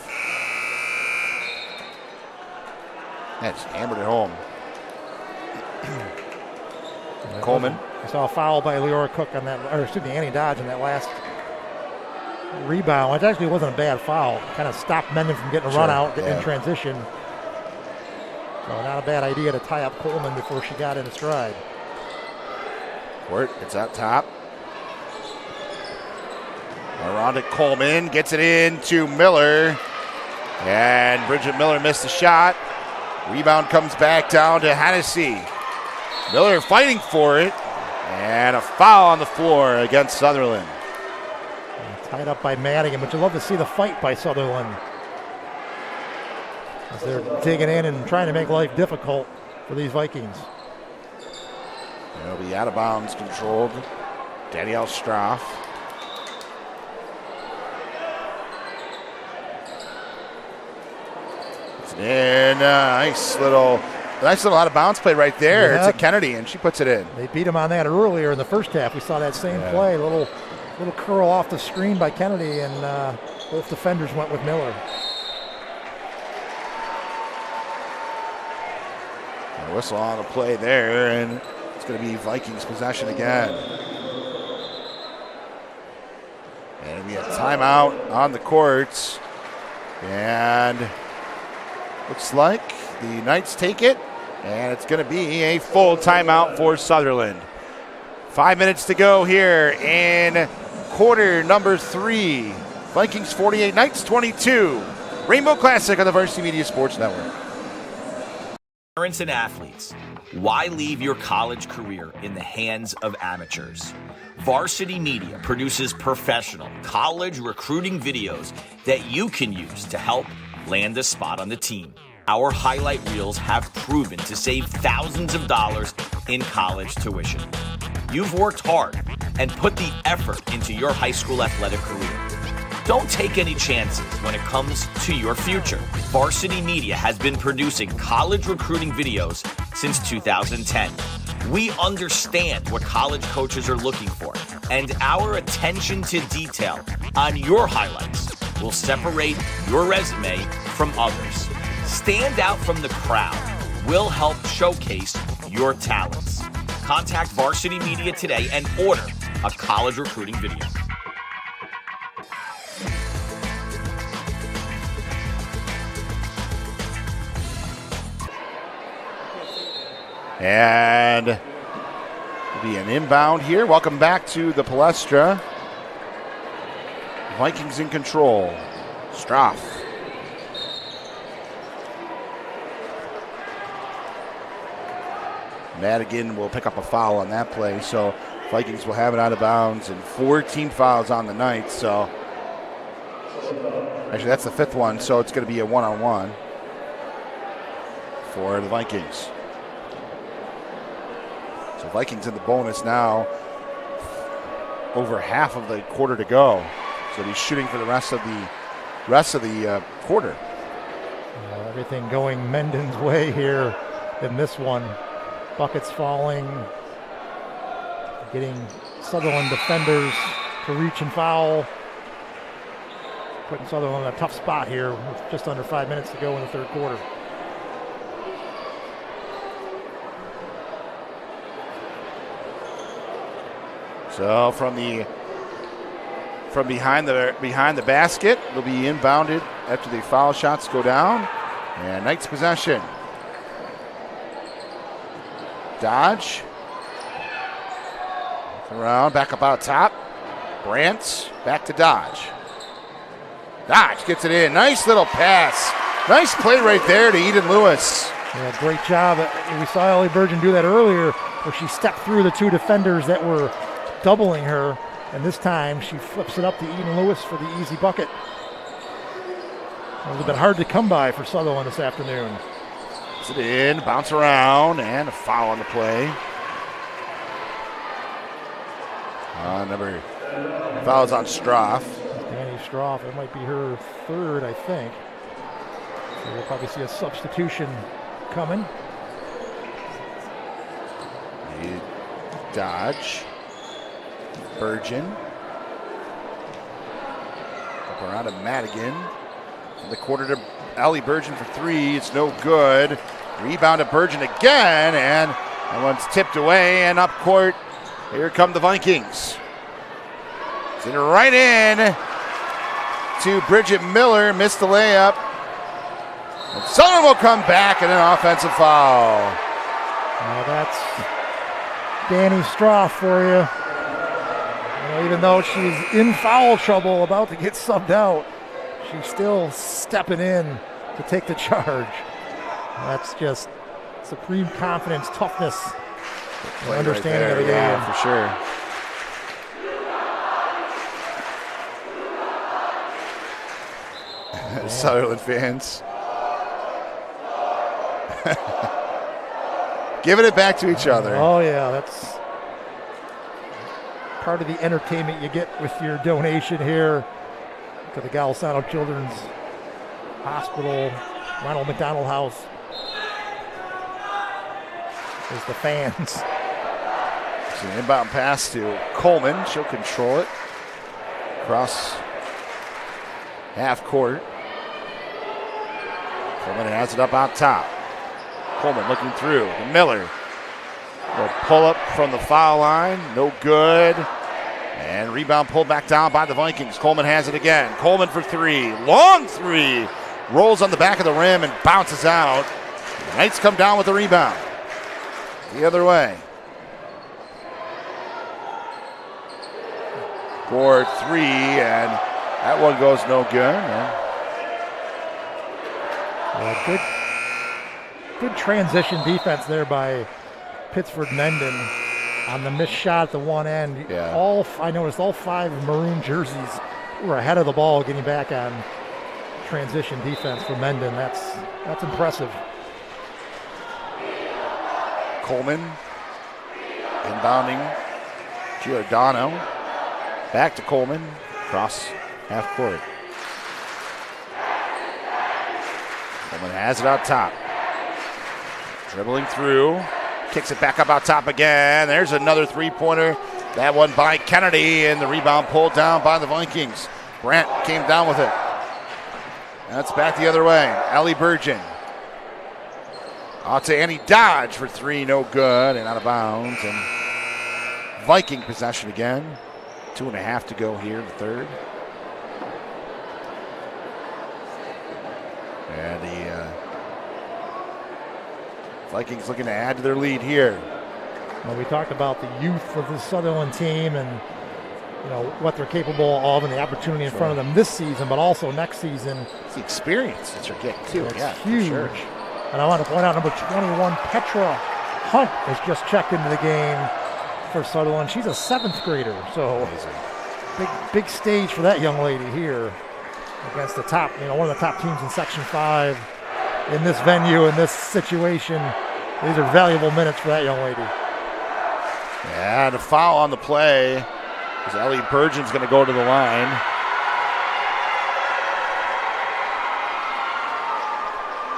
That's hammered it home. Coleman. I saw a foul by Leora Cook on that, or excuse me, Annie Dodge on that last rebound. It actually wasn't a bad foul. Kind of stopped Mendon from getting a run out in transition. So not a bad idea to tie up Coleman before she got in stride. Court, it's up top. Around it, Coleman gets it in to Miller. And Bridget Miller missed the shot. Rebound comes back down to Hennessy. Miller fighting for it. And a foul on the floor against Sutherland. And tied up by Madigan, but you love to see the fight by Sutherland, as they're digging in and trying to make life difficult for these Vikings. It'll be out of bounds controlled. Danielle Stroff. It's in. Nice little out of bounds play right there. It's a Kennedy, and she puts it in. They beat him on that earlier in the first half. We saw that same play. Little curl off the screen by Kennedy, and both defenders went with Miller. A whistle on the play there, and it's going to be Vikings possession again. And it'll be a timeout on the courts. And looks like the Knights take it, and it's going to be a full timeout for Sutherland. 5 minutes to go here in quarter number 3. Vikings 48, Knights 22. Rainbow Classic on the Varsity Media Sports Network. Parents and athletes, why leave your college career in the hands of amateurs? Varsity Media produces professional college recruiting videos that you can use to help land a spot on the team. Our highlight reels have proven to save thousands of dollars in college tuition. You've worked hard and put the effort into your high school athletic career. Don't take any chances when it comes to your future. Varsity Media has been producing college recruiting videos since 2010. We understand what college coaches are looking for, and our attention to detail on your highlights will separate your resume from others. Stand out from the crowd. We'll help showcase your talents. Contact Varsity Media today and order a college recruiting video. And it'll be an inbound here. Welcome back to the Palestra. Vikings in control. Stroff. Madigan will pick up a foul on that play, so Vikings will have it out of bounds, and 14 fouls on the night. So actually that's the 5th one, so it's going to be a one-on-one for the Vikings. So Vikings in the bonus now. Over half of the quarter to go. So he's shooting for the rest of the quarter. Everything going Mendon's way here in this one. Buckets falling. Getting Sutherland defenders to reach and foul. Putting Sutherland in a tough spot here with just under 5 minutes to go in the third quarter. So from behind the basket, they'll be inbounded after the foul shots go down. And Knights possession. Dodge. Around, back up out top. Brantz, back to Dodge. Dodge gets it in. Nice little pass. Nice play right there to Eden Lewis. Yeah, great job. We saw Ellie Burgeon do that earlier, where she stepped through the 2 defenders that were doubling her, and this time she flips it up to Eden Lewis for the easy bucket. It was a bit hard to come by for Sutherland this afternoon. Puts it in, bounce around, and a foul on the play. Fouls on Stroff. Danny Stroff, it might be her 3rd, I think. So we'll probably see a substitution coming. Dodge. Burgeon. Up around to Madigan. In the quarter to Ellie Burgeon for 3. It's no good. Rebound to Burgeon again, and that one's tipped away, and up court. Here come the Vikings. It's in right in to Bridget Miller, missed the layup. And Southern will come back and an offensive foul. Now that's Danny Stroff for you. Even though she's in foul trouble, about to get subbed out, she's still stepping in to take the charge. That's just supreme confidence, toughness, and understanding of the game. Yeah, for sure. Sutherland fans giving it back to each other. Oh yeah, that's part of the entertainment you get with your donation here to the Golisano Children's Hospital, Ronald McDonald House. Is the fans. It's an inbound pass to Coleman. She'll control it. Across half court. Coleman has it up on top. Coleman looking through to Miller. A pull up from the foul line. No good. And rebound pulled back down by the Vikings. Coleman has it again. Coleman for three. Long three. Rolls on the back of the rim and bounces out. The Knights come down with the rebound. The other way. For three, and that one goes no good. Good transition defense there by Pittsford Mendon on the missed shot at the one end. Yeah. I noticed all 5 maroon jerseys were ahead of the ball getting back on transition defense for Mendon. That's impressive. Coleman inbounding Giordano. Back to Coleman. Across half court. Coleman has it out top. Dribbling through. Kicks it back up out top again. There's another three-pointer. That one by Kennedy, and the rebound pulled down by the Vikings. Brandt came down with it. That's back the other way. Ellie Burgeon. Out to Annie Dodge for three, no good, and out of bounds. And Viking possession again. 2.5 to go here in the third. And the Vikings looking to add to their lead here. Well, we talked about the youth of the Sutherland team and what they're capable of and the opportunity in front of them this season, but also next season. It's the experience that you're getting too. It's huge. Sure. And I want to point out number 21, Petra Hunt, has just checked into the game for Sutherland. She's a 7th grader, so big stage for that young lady here against the top, one of the top teams in Section 5 in this venue, in this situation. These are valuable minutes for that young lady. Yeah, the foul on the play is Ellie Burgeon's going to go to the line.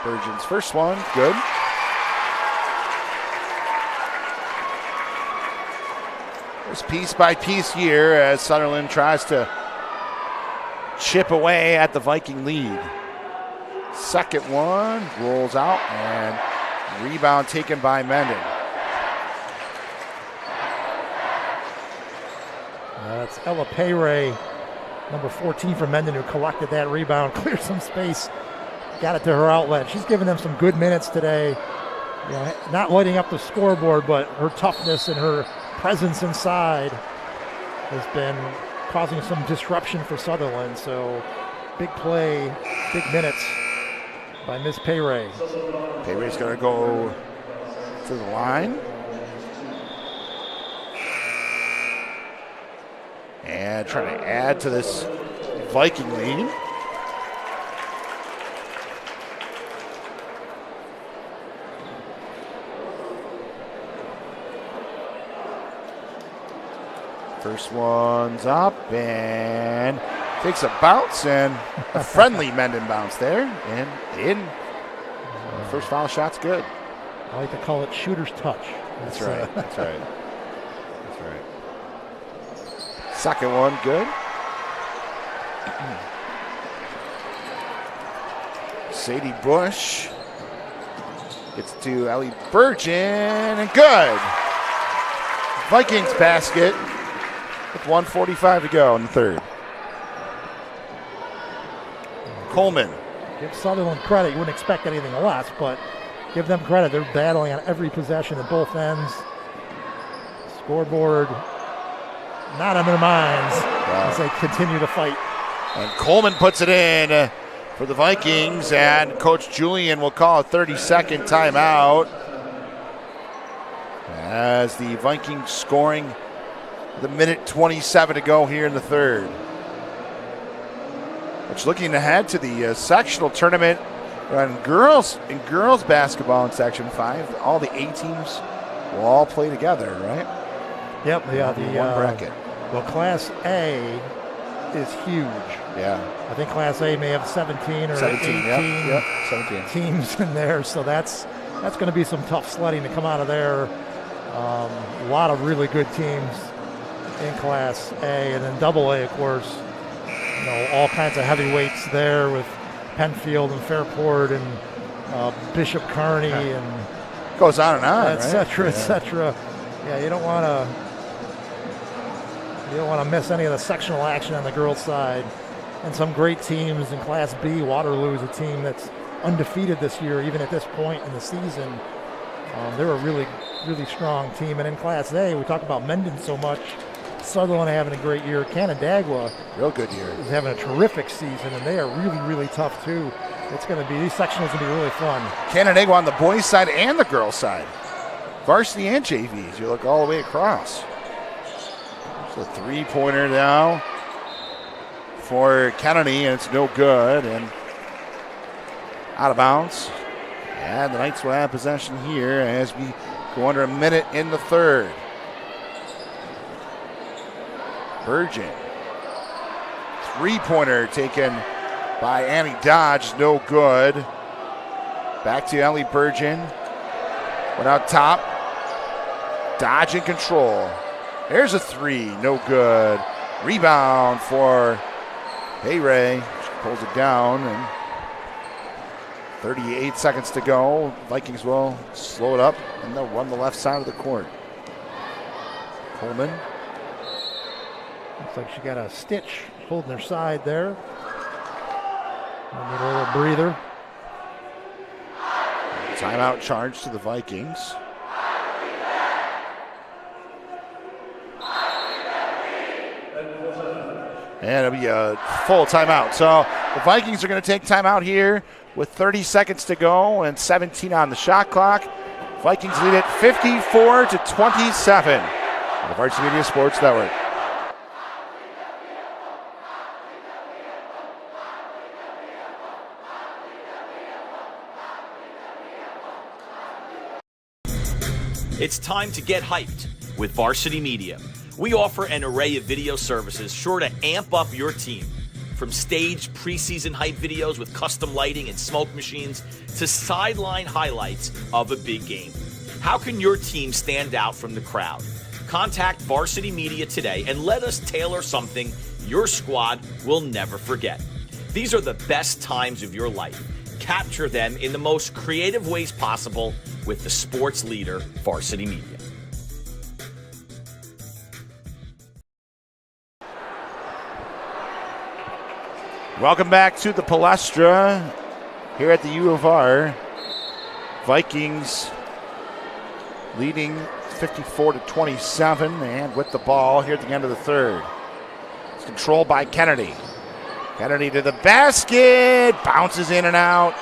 Burgeon's first one, good. There's piece by piece here as Sutherland tries to chip away at the Viking lead. Second one rolls out and rebound taken by Mendon. That's Ella Payray, number 14 for Mendon, who collected that rebound, cleared some space, got it to her outlet. She's given them some good minutes today. Not lighting up the scoreboard, but her toughness and her presence inside has been causing some disruption for Sutherland. So big play, big minutes by Miss Payray. Payray's going to go to the line. And trying to add to this Viking lead. First one's up and takes a bounce, and a friendly Mendon bounce there. And in. First foul shot's good. I like to call it shooter's touch. That's right. That's right. That's right. Second one, good. Sadie Bush gets to Ellie Burgeon, and good. Vikings basket with 1:45 to go in the third. Coleman. Give Sutherland credit. You wouldn't expect anything less, but give them credit. They're battling on every possession at both ends. Scoreboard not on their minds as they continue to fight. And Coleman puts it in for the Vikings, and Coach Julian will call a 30-second timeout as the Vikings scoring with 1:27 to go here in the third. Which, looking ahead to the sectional tournament in girls basketball in Section 5, all the A teams will all play together, right? Yep, the one bracket. Well, Class A is huge. Yeah. I think Class A may have 17 or 18 yep, 17 teams in there, so that's going to be some tough sledding to come out of there. A lot of really good teams in Class A, and then Double A, of course. You know, all kinds of heavyweights there with Penfield and Fairport and Bishop Kearney and goes on and on, et cetera, et cetera. Yeah, you don't want to miss any of the sectional action on the girls' side. And some great teams in Class B. Waterloo is a team that's undefeated this year, even at this point in the season. They're a really, really strong team. And in Class A, we talk about Mendon so much. Sutherland having a great year. Canandaigua, real good year, is having a terrific season, and they are really, really tough too. It's going to be, these sectionals going to be really fun. Canandaigua on the boys' side and the girls' side, varsity and JVs. You look all the way across. There's a three-pointer now for Kennedy, and it's no good and out of bounds. And the Knights will have possession here as we go under a minute in the third. Virgin. Three-pointer taken by Annie Dodge, no good. Back to Ellie Burgeon. Went out top. Dodge in control. There's a three, no good. Rebound for Ray. She pulls it down, and 38 seconds to go. Vikings will slow it up, and they'll run the left side of the court. Coleman. Looks like she got a stitch holding her side there. Need a little breather. Timeout charge to the Vikings. And it'll be a full timeout. So the Vikings are going to take timeout here with 30 seconds to go and 17 on the shot clock. Vikings lead it 54-27 on the Varsity Media Sports Network. It's time to get hyped with Varsity Media. We offer an array of video services sure to amp up your team. From staged preseason hype videos with custom lighting and smoke machines to sideline highlights of a big game. How can your team stand out from the crowd? Contact Varsity Media today and let us tailor something your squad will never forget. These are the best times of your life. Capture them in the most creative ways possible with the sports leader, Varsity Media. Welcome back to the Palestra here at the U of R. Vikings leading 54-27, and with the ball here at the end of the third. It's controlled by Kennedy. Kennedy to the basket, bounces in and out.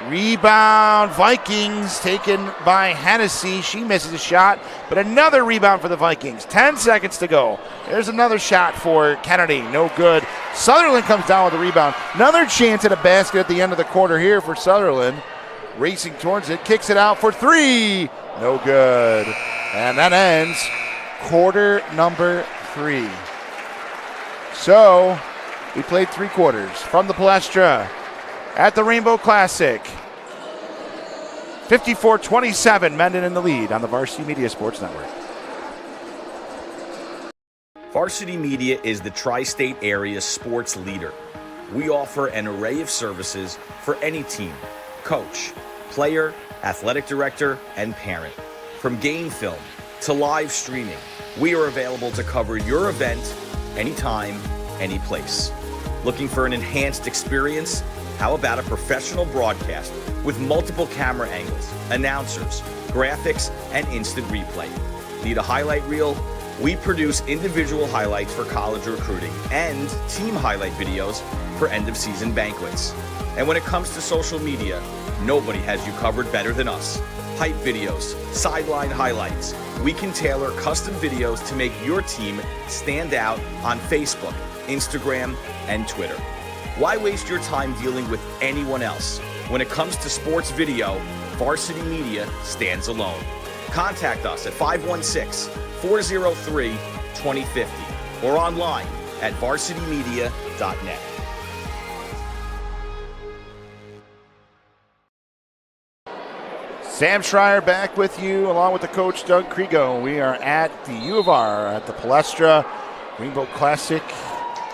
Rebound, Vikings taken by Hennessy. She misses a shot, but another rebound for the Vikings. 10 seconds to go. There's another shot for Kennedy, no good. Sutherland comes down with the rebound. Another chance at a basket at the end of the quarter here for Sutherland. Racing towards it, kicks it out for three. No good. And that ends quarter number 3. So, we played 3 quarters from the Palestra at the Rainbow Classic. 54-27, Mendon in the lead on the Varsity Media Sports Network. Varsity Media is the tri-state area sports leader. We offer an array of services for any team, coach, player, athletic director, and parent. From game film to live streaming, we are available to cover your event anytime, any place. Looking for an enhanced experience? How about a professional broadcast with multiple camera angles, announcers, graphics, and instant replay? Need a highlight reel? We produce individual highlights for college recruiting and team highlight videos for end-of-season banquets. And when it comes to social media, nobody has you covered better than us. Hype videos, sideline highlights. We can tailor custom videos to make your team stand out on Facebook, Instagram, and Twitter. Why waste your time dealing with anyone else? When it comes to sports video, Varsity Media stands alone. Contact us at 516-403-2050 or online at varsitymedia.net. Sam Schreier back with you, along with the coach, Doug Kriego. We are at the U of R at the Palestra Rainbow Classic,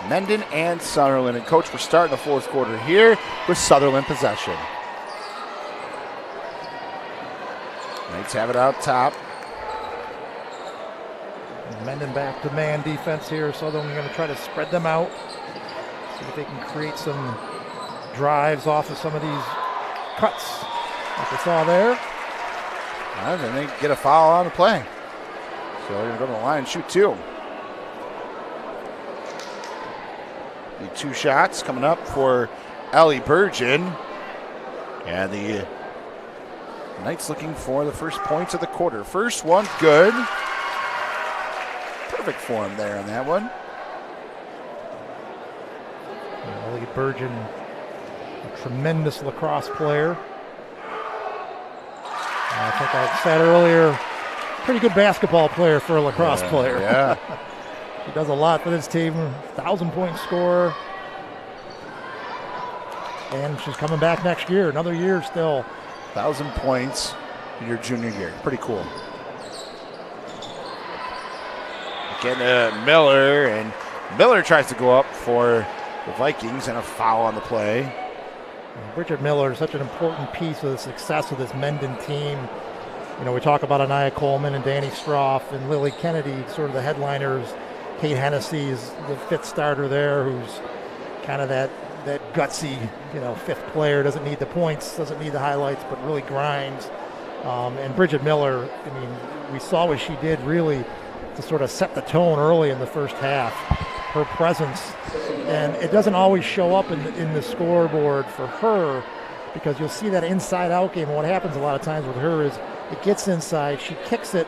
Mendon and Sutherland. And coach, we're starting the fourth quarter here with Sutherland possession. Knights have it out top. Mendon back to man defense here. Sutherland going to try to spread them out. See if they can create some drives off of some of these cuts like we saw there. And then they get a foul on the play. So they're going to go to the line and shoot two. The two shots coming up for Ellie Burgeon. And the Knights looking for the first points of the quarter. First one, good. Perfect form there on that one. Ellie Burgeon, a tremendous lacrosse player. I think I said earlier, pretty good basketball player for a lacrosse player. Yeah. He does a lot for this team. 1,000-point scorer. And she's coming back next year, another year still. 1,000 points in your junior year. Pretty cool. Again, Miller, and Miller tries to go up for the Vikings, and a foul on the play. Bridget Miller is such an important piece of the success of this Mendon team. You know, we talk about Anaya Coleman and Danny Stroff and Lily Kennedy, sort of the headliners. Kate Hennessy is the fifth starter there, who's kind of that gutsy, fifth player, doesn't need the points, doesn't need the highlights, but really grinds. And Bridget Miller, we saw what she did really to sort of set the tone early in the first half. Her presence, and it doesn't always show up in the scoreboard for her, because you'll see that inside-out game. And what happens a lot of times with her is it gets inside, she kicks it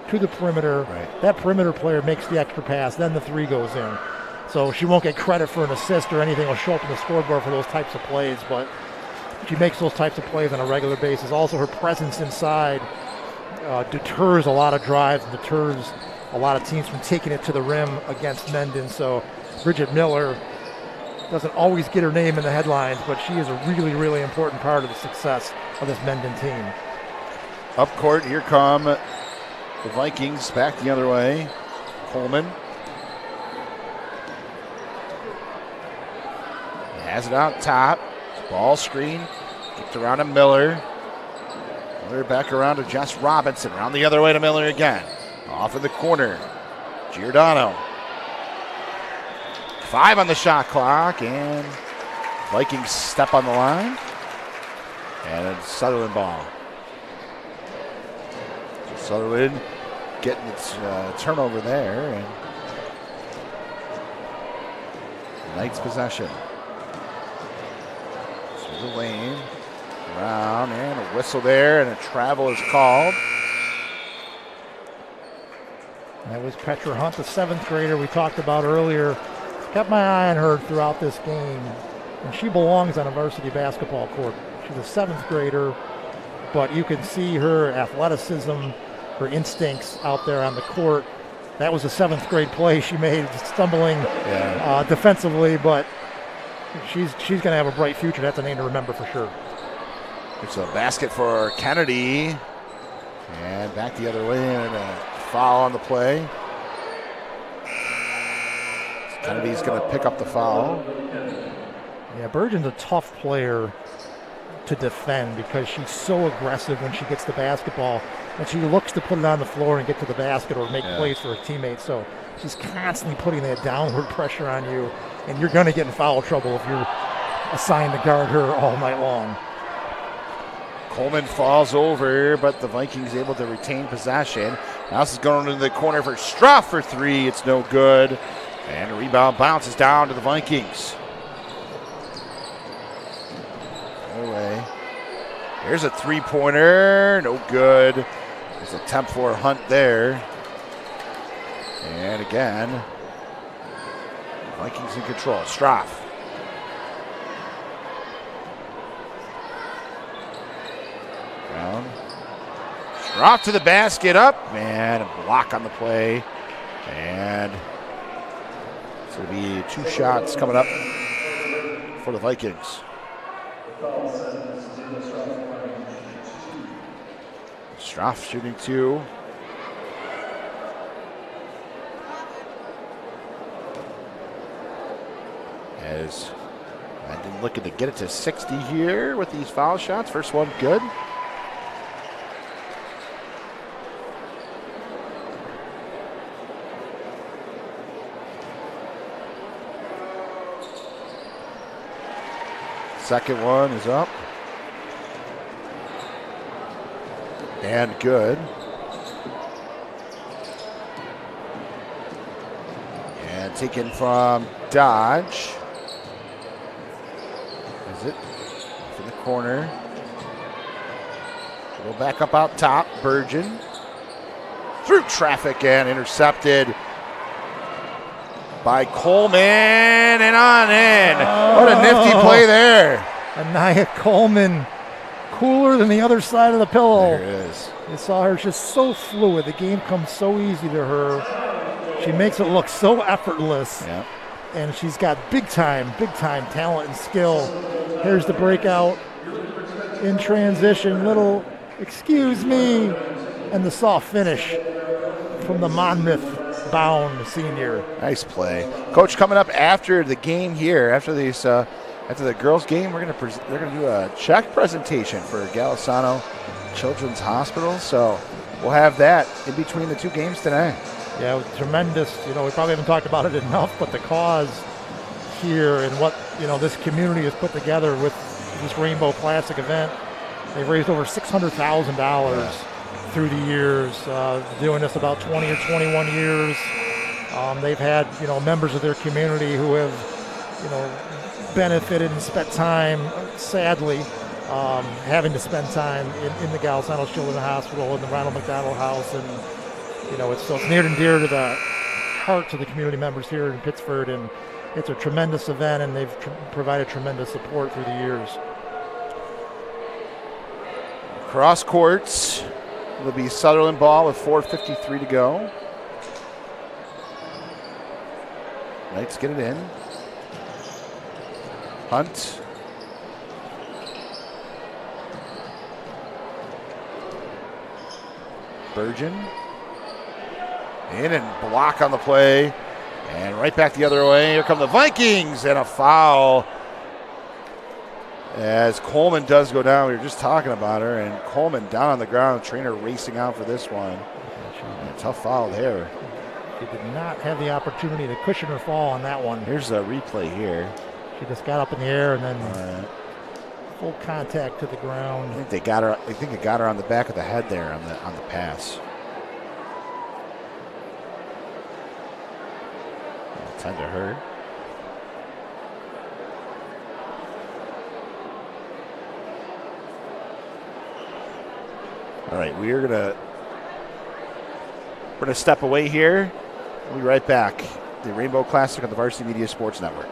to the perimeter. Right. That perimeter player makes the extra pass, then the three goes in. So she won't get credit for an assist or anything will show up in the scoreboard for those types of plays, but she makes those types of plays on a regular basis. Also, her presence inside deters a lot of drives and deters a lot of teams from taking it to the rim against Mendon. So Bridget Miller doesn't always get her name in the headlines, but she is a really, really important part of the success of this Mendon team. Up court, here come the Vikings back the other way. Coleman has it out top. Ball screen. Kicked around to Miller. Miller back around to Jess Robinson. Around the other way to Miller again. Off in the corner. Giordano. 5 on the shot clock, and Vikings step on the line. And it's Sutherland ball. So Sutherland getting its turnover there, and Knights possession. Through the lane, around, and a whistle there, and a travel is called. That was Petra Hunt, the 7th grader we talked about earlier. Kept my eye on her throughout this game, and she belongs on a varsity basketball court. She's a 7th grader, but you can see her athleticism, her instincts out there on the court. That was a 7th grade play she made, stumbling defensively, but she's going to have a bright future. That's a name to remember for sure. It's a basket for Kennedy, and back the other way, and a foul on the play. Kennedy's going to pick up the foul. Yeah, Burgeon's a tough player to defend because she's so aggressive when she gets the basketball, and she looks to put it on the floor and get to the basket or make plays for her teammates. So she's constantly putting that downward pressure on you, and you're going to get in foul trouble if you're assigned to guard her all night long. Coleman falls over, but the Vikings able to retain possession. Now this is going into the corner for Stroff for three. It's no good. And a rebound bounces down to the Vikings. Away. There's a three-pointer. No good. There's a attempt for Hunt there. And again, Vikings in control. Stroff. Down. Stroff to the basket, up. Man, a block on the play. And it's going to be two shots coming up for the Vikings. Stroff shooting two. As Mendon looking to get it to 60 here with these foul shots. First one good. Second one is up. And good. And taken from Dodge. Is it? In the corner. Go back up out top. Burgeon. Through traffic and intercepted by Coleman and on in. What a nifty play there. Anaya Coleman, cooler than the other side of the pillow. There it is. You saw her just so fluid. The game comes so easy to her. She makes it look so effortless. Yep. And she's got big time talent and skill. Here's the breakout in transition. Little, excuse me, and the soft finish from the Monmouth-bound senior. Nice play, Coach. Coming up after the game here, after these, after the girls' game, they're gonna do a check presentation for Golisano Children's Hospital. So we'll have that in between the two games today. Yeah, tremendous. We probably haven't talked about it enough, but the cause here and what this community has put together with this Rainbow Classic event, they've raised over $600,000 through the years, doing this about 20 or 21 years. They've had members of their community who have benefited and spent time, sadly, having to spend time in the Golisano Children's Hospital and the Ronald McDonald House, and it's near and dear to the hearts of the community members here in Pittsford, and it's a tremendous event, and they've provided tremendous support through the years. Cross courts. It'll be Sutherland ball with 4:53 to go. Knights get it in. Hunt. Burgeon. In and block on the play. And right back the other way. Here come the Vikings, and a foul. As Coleman does go down. We were just talking about her, and Coleman down on the ground. Trainer racing out for this one. A tough foul there. She did not have the opportunity to cushion her fall on that one. Here's a replay here. She just got up in the air and then full contact to the ground. I think it got her on the back of the head there on the pass. 10 to her. All right, we're gonna step away here. We'll be right back. The Rainbow Classic on the Varsity Media Sports Network.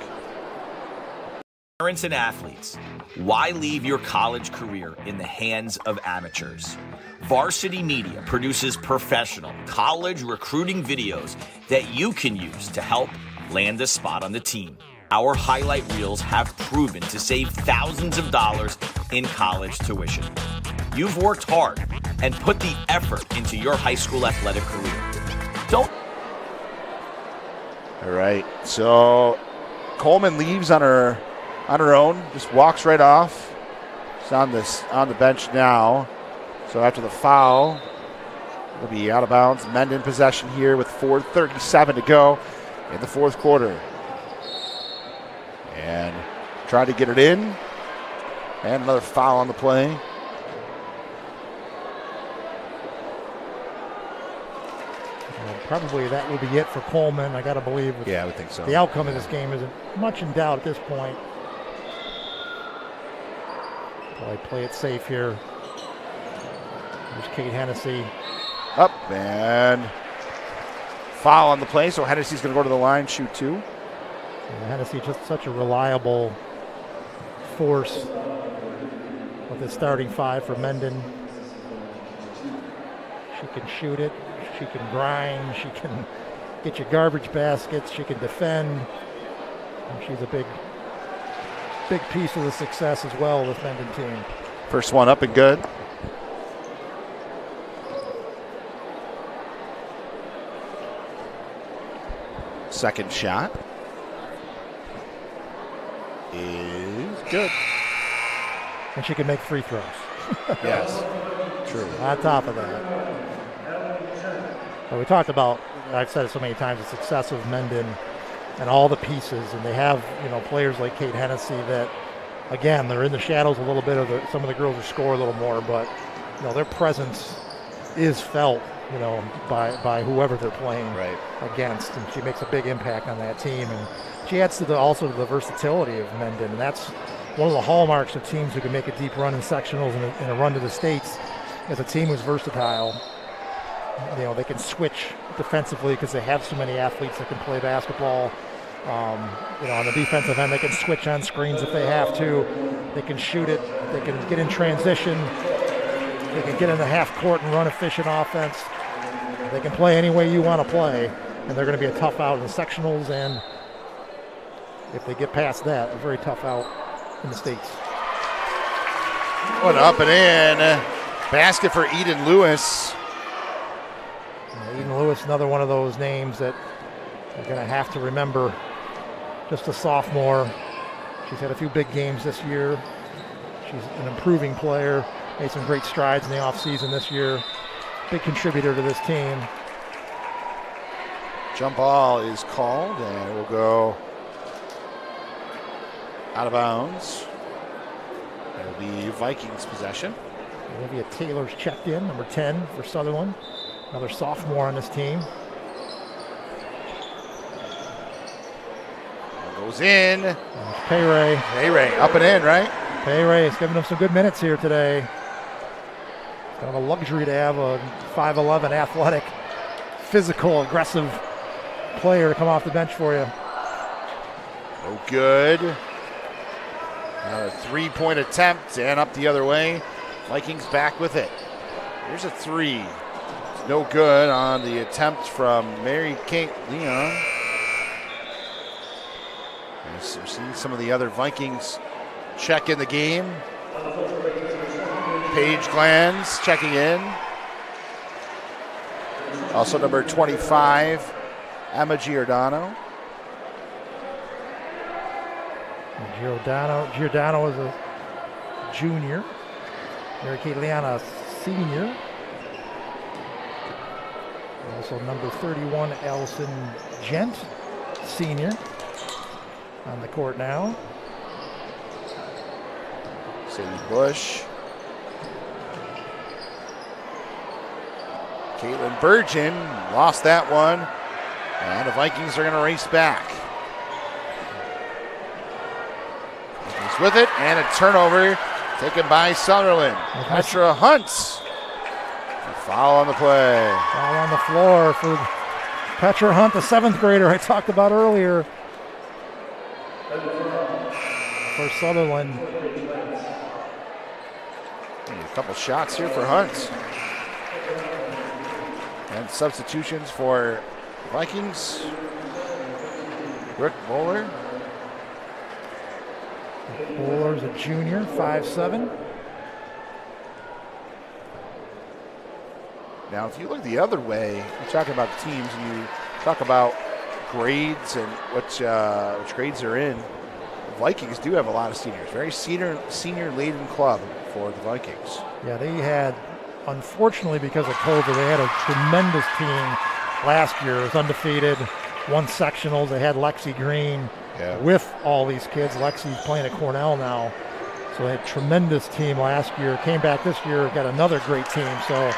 Parents and athletes, why leave your college career in the hands of amateurs? Varsity Media produces professional college recruiting videos that you can use to help land a spot on the team. Our highlight reels have proven to save thousands of dollars in college tuition. You've worked hard and put the effort into your high school athletic career. Don't. All right, so Coleman leaves on her own, just walks right off. He's on the bench now. So after the foul, it'll be out of bounds. Mendon possession here with 4:37 to go in the fourth quarter. And trying to get it in. And another foul on the play. Probably that will be it for Coleman, I got to believe. Yeah, I would think so. The outcome of this game isn't much in doubt at this point. Probably play it safe here. There's Kate Hennessy. Up and foul on the play, so Hennessy's going to go to the line, shoot two. Yeah, Hennessy just such a reliable force with the starting five for Mendon. She can shoot it. She can grind. She can get you garbage baskets. She can defend. And she's a big piece of the success as well with Mendon team. First one up and good. Second shot is good. And she can make free throws. Yes, true. On top of that. But we talked about, I've said it so many times, the success of Mendon and all the pieces. And they have, players like Kate Hennessy that, again, they're in the shadows a little bit of some of the girls who score a little more, but, their presence is felt, by whoever they're playing against. And she makes a big impact on that team. And she adds to also the versatility of Mendon. And that's one of the hallmarks of teams who can make a deep run in sectionals and a run to the States, is a team who's versatile. They can switch defensively because they have so many athletes that can play basketball. On the defensive end, they can switch on screens if they have to. They can shoot it. They can get in transition. They can get in the half court and run efficient offense. They can play any way you want to play, and they're going to be a tough out in the sectionals, and if they get past that, a very tough out in the States. One up and in. Basket for Eden Lewis. Eden Lewis, another one of those names that you're going to have to remember. Just a sophomore. She's had a few big games this year. She's an improving player. Made some great strides in the offseason this year. Big contributor to this team. Jump ball is called, and it will go out of bounds. It'll be Vikings possession. Olivia Taylor's checked in, number 10 for Sutherland. Another sophomore on this team. Goes in. Payray. Payray up and in, right? Payray is giving them some good minutes here today. It's kind of a luxury to have a 5'11", athletic, physical, aggressive player to come off the bench for you. Oh, good. A three-point attempt and up the other way. Vikings back with it. Here's a three. It's no good on the attempt from Mary Kate Leon. So we're seeing some of the other Vikings check in the game. Paige Glanz checking in. Also number 25, Emma Giordano. Giordano is a junior. Mary Kate Leon, a senior. Also number 31, Allison Gent, senior, on the court now. Sadie Bush. Caitlin Burgeon lost that one. And the Vikings are going to race back. Vikings with it, and a turnover taken by Sutherland. Petra Hunt. A foul on the play. Foul on the floor for Petra Hunt, the 7th grader I talked about earlier. For Sutherland. A couple shots here for Hunt. And substitutions for Vikings. Brooke Bowler. Bowler's a junior, 5'7". Now, if you look the other way, you're talking about the teams, and you talk about grades and which grades they're in. The Vikings do have a lot of seniors. Very senior-laden club. for the Vikings. Yeah, they had, unfortunately because of COVID, they had a tremendous team last year. It was undefeated, won sectionals. They had Lexi Green with all these kids. Lexi's playing at Cornell now. So they had a tremendous team last year. Came back this year, got another great team. So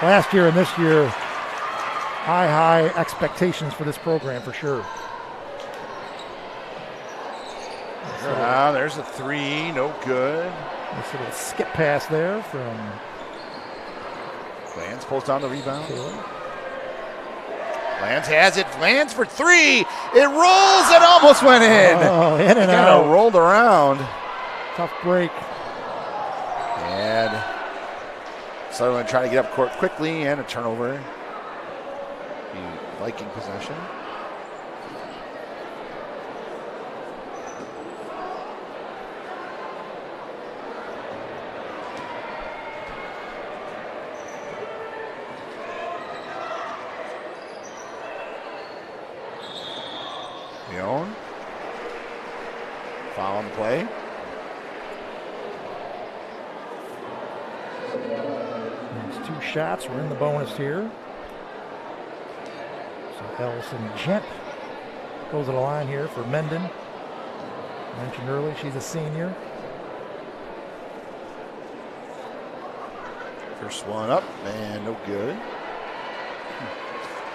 last year and this year, high expectations for this program for sure. There's a three, no good. Nice little skip pass there from Lance pulls down the rebound. Lance has it. Lance for three. It rolls. It almost went in. Oh, in and out. Kind of rolled around. Tough break. And Sutherland trying to get up court quickly, and a turnover. The Viking possession. Leon. Foul on the play. There's two shots. We're in the bonus here. So Ellison Gent goes to the line here for Mendon. Mentioned earlier, she's a senior. First one up, and no good.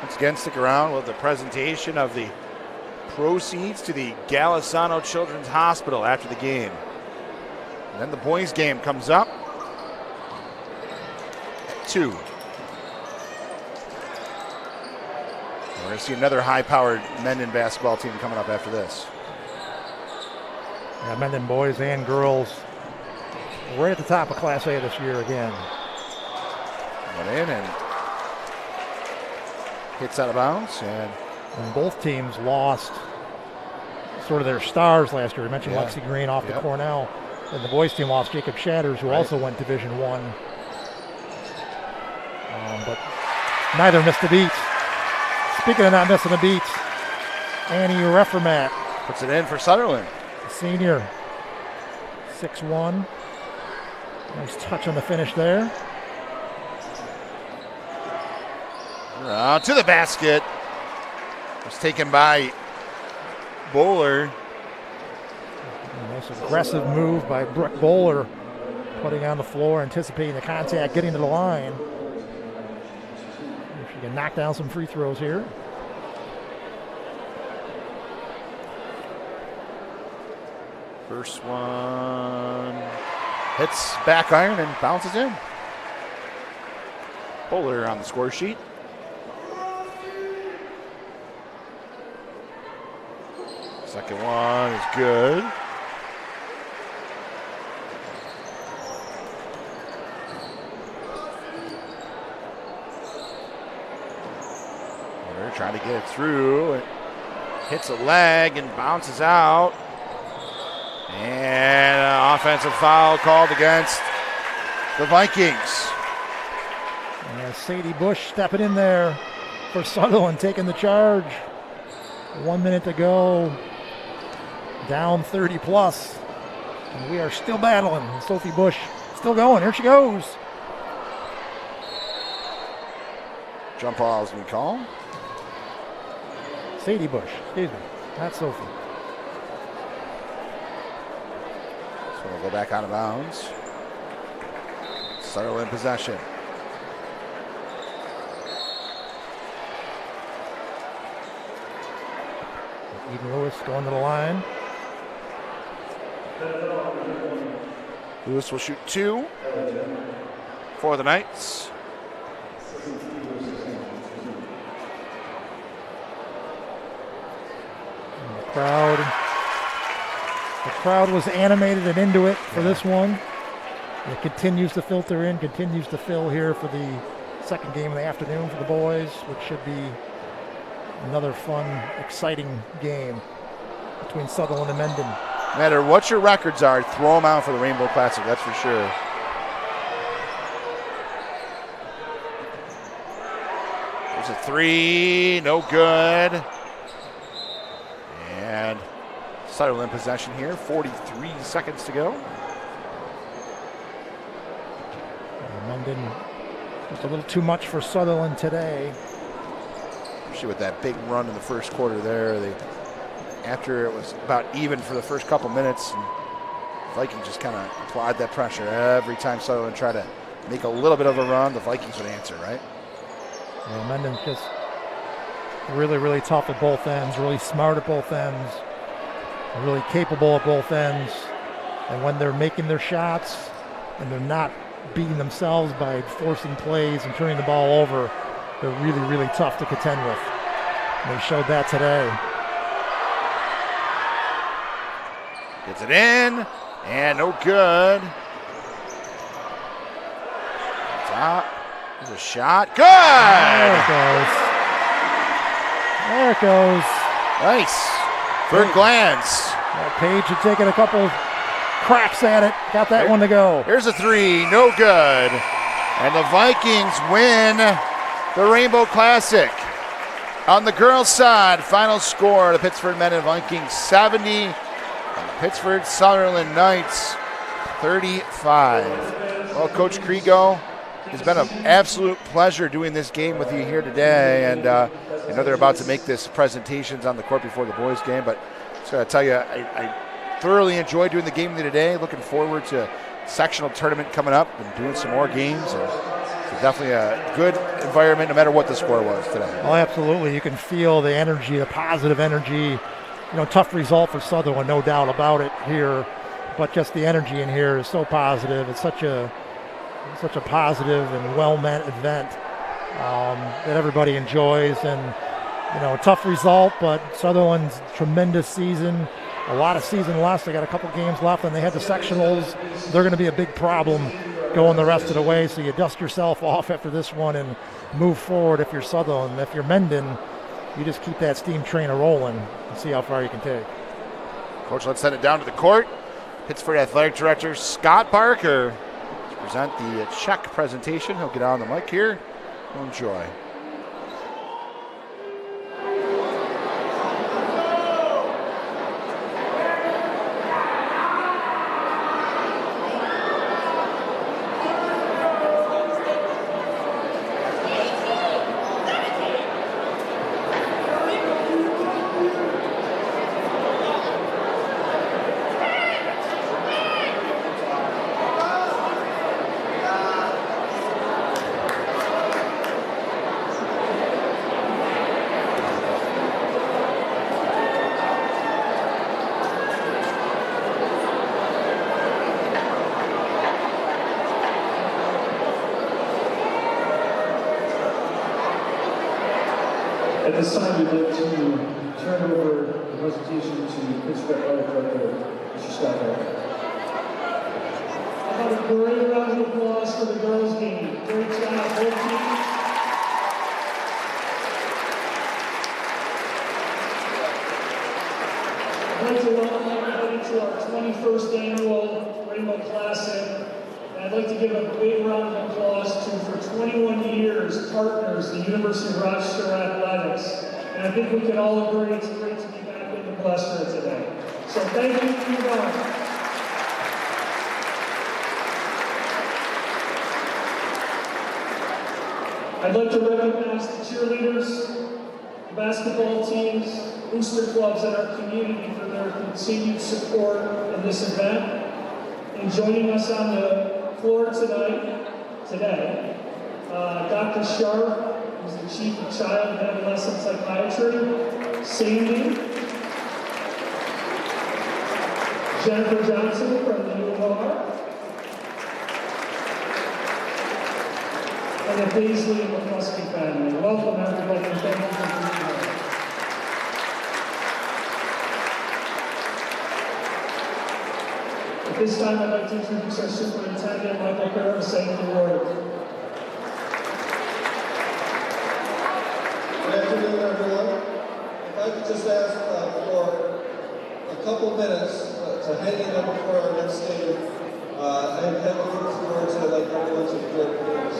Once again, stick around with the presentation of the proceeds to the Galisano Children's Hospital after the game. And then the boys' game comes up at 2. We're going to see another high-powered Mendon basketball team coming up after this. Yeah, Mendon boys and girls right at the top of Class A this year again. Went in and hits out of bounds. And both teams lost sort of their stars last year. I mentioned Lexi Green off to Cornell. And the boys team lost Jacob Shatters, who also went Division I. But neither missed a beat. Speaking of not missing a beat, Annie Reffermat puts it in for Sutherland. Senior, 6'1". Nice touch on the finish there. To the basket. It was taken by Bowler. A nice aggressive move by Brooke Bowler, putting on the floor, anticipating the contact, getting to the line. If she can knock down some free throws here. First one hits back iron and bounces in. Bowler on the score sheet. Second one is good. They're trying to get it through. It hits a leg and bounces out. And an offensive foul called against the Vikings. And Sadie Bush stepping in there for Sutherland, taking the charge. 1 minute to go. Down 30 plus. And we are still battling. Sophie Bush still going. Here she goes. Jump ball as we call. Sadie Bush, excuse me, not Sophie. So we'll go back out of bounds. Sutherland possession. Eden Lewis going to the line. Lewis will shoot 2 for the Knights. The crowd was animated and into it for this one. It continues to filter in, continues to fill here for the second game of the afternoon for the boys, which should be another fun, exciting game between Sutherland and Mendon. No matter what your records are, throw them out for the Rainbow Classic, that's for sure. There's a 3, no good. And Sutherland possession here, 43 seconds to go. Mendon. Just a little too much for Sutherland today. Especially with that big run in the first quarter there. After it was about even for the first couple minutes, and Vikings just kind of applied that pressure. Every time Sutherland tried to make a little bit of a run, the Vikings would answer, right? Yeah, Mendon's just really, really tough at both ends, really smart at both ends, really capable at both ends. And when they're making their shots and they're not beating themselves by forcing plays and turning the ball over, they're really, really tough to contend with. And they showed that today. Gets it in, and no good. Top, there's a shot. Good! There it goes. There it goes. Nice. Third glance. Page had taken a couple cracks at it. Got that one to go. Here's a three, no good. And the Vikings win the Rainbow Classic. On the girls' side, final score, the Pittsford Mendon Vikings 70, and the Pittsford Sutherland Knights 35. Well, Coach Krigo, it's been an absolute pleasure doing this game with you here today, and I know they're about to make this presentations on the court before the boys' game, but just gotta tell you, I thoroughly enjoyed doing the game with you today. Looking forward to sectional tournament coming up and doing some more games. So definitely a good environment no matter what the score was today. Oh, absolutely. You can feel the energy, the positive energy. You know, tough result for Sutherland, no doubt about it here, but just the energy in here is so positive. It's such a positive and well-meant event that everybody enjoys. And, you know, tough result, but Sutherland's tremendous season. A lot of season left. They got a couple games left, and they had the sectionals. They're going to be a big problem going the rest of the way. So you dust yourself off after this one and move forward if you're Sutherland. If you're Mendon, you just keep that steam train rolling and see how far you can take. Coach, let's send it down to the court. Pittsford Athletic Director Scott Barker to present the check presentation. He'll get on the mic here. We'll enjoy. At this time, we'd like to turn over the presentation to Pittsford Athletic Director, Mr. Scott Barker. How about a great round of applause for the girls' game? Great job, both teams. I'd like to welcome everybody to our 21st annual Rainbow Classic. I'd like to give a big round of applause to, for 21 years, partners, the University of Rochester Athletics. And I think we can all agree it's great to be back in the Pittsford today. So thank you for your time. I'd like to recognize the cheerleaders, the basketball teams, booster clubs in our community for their continued support in this event. And joining us on the floor today, Dr. Sharp, who's the Chief of Child and Adolescent Psychiatry, Sandy, Jennifer Johnson from the U of R, and the Paisley and McCluskey family. Welcome, everybody, and thank you for being here. At this time, I'd like to introduce our Superintendent, Michael Kerr, to say the word. Good afternoon, everyone. If I could just ask for a couple minutes to hang in there before our next game. I have a few words I'd like everyone to hear, please.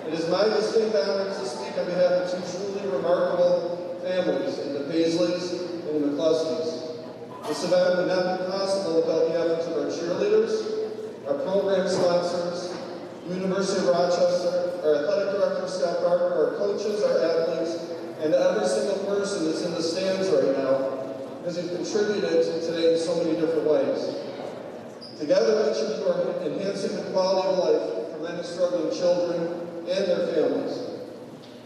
It is my distinct honor to speak on behalf of two truly remarkable families in the Paisleys and the McCluskeys. This event would not be possible without the efforts of our cheerleaders, our program sponsors, University of Rochester, our athletic director, Scott Barker, our coaches, our athletes, and every single person that's in the stands right now, because you've contributed to today in so many different ways. Together, each of you are enhancing the quality of life for many struggling children and their families.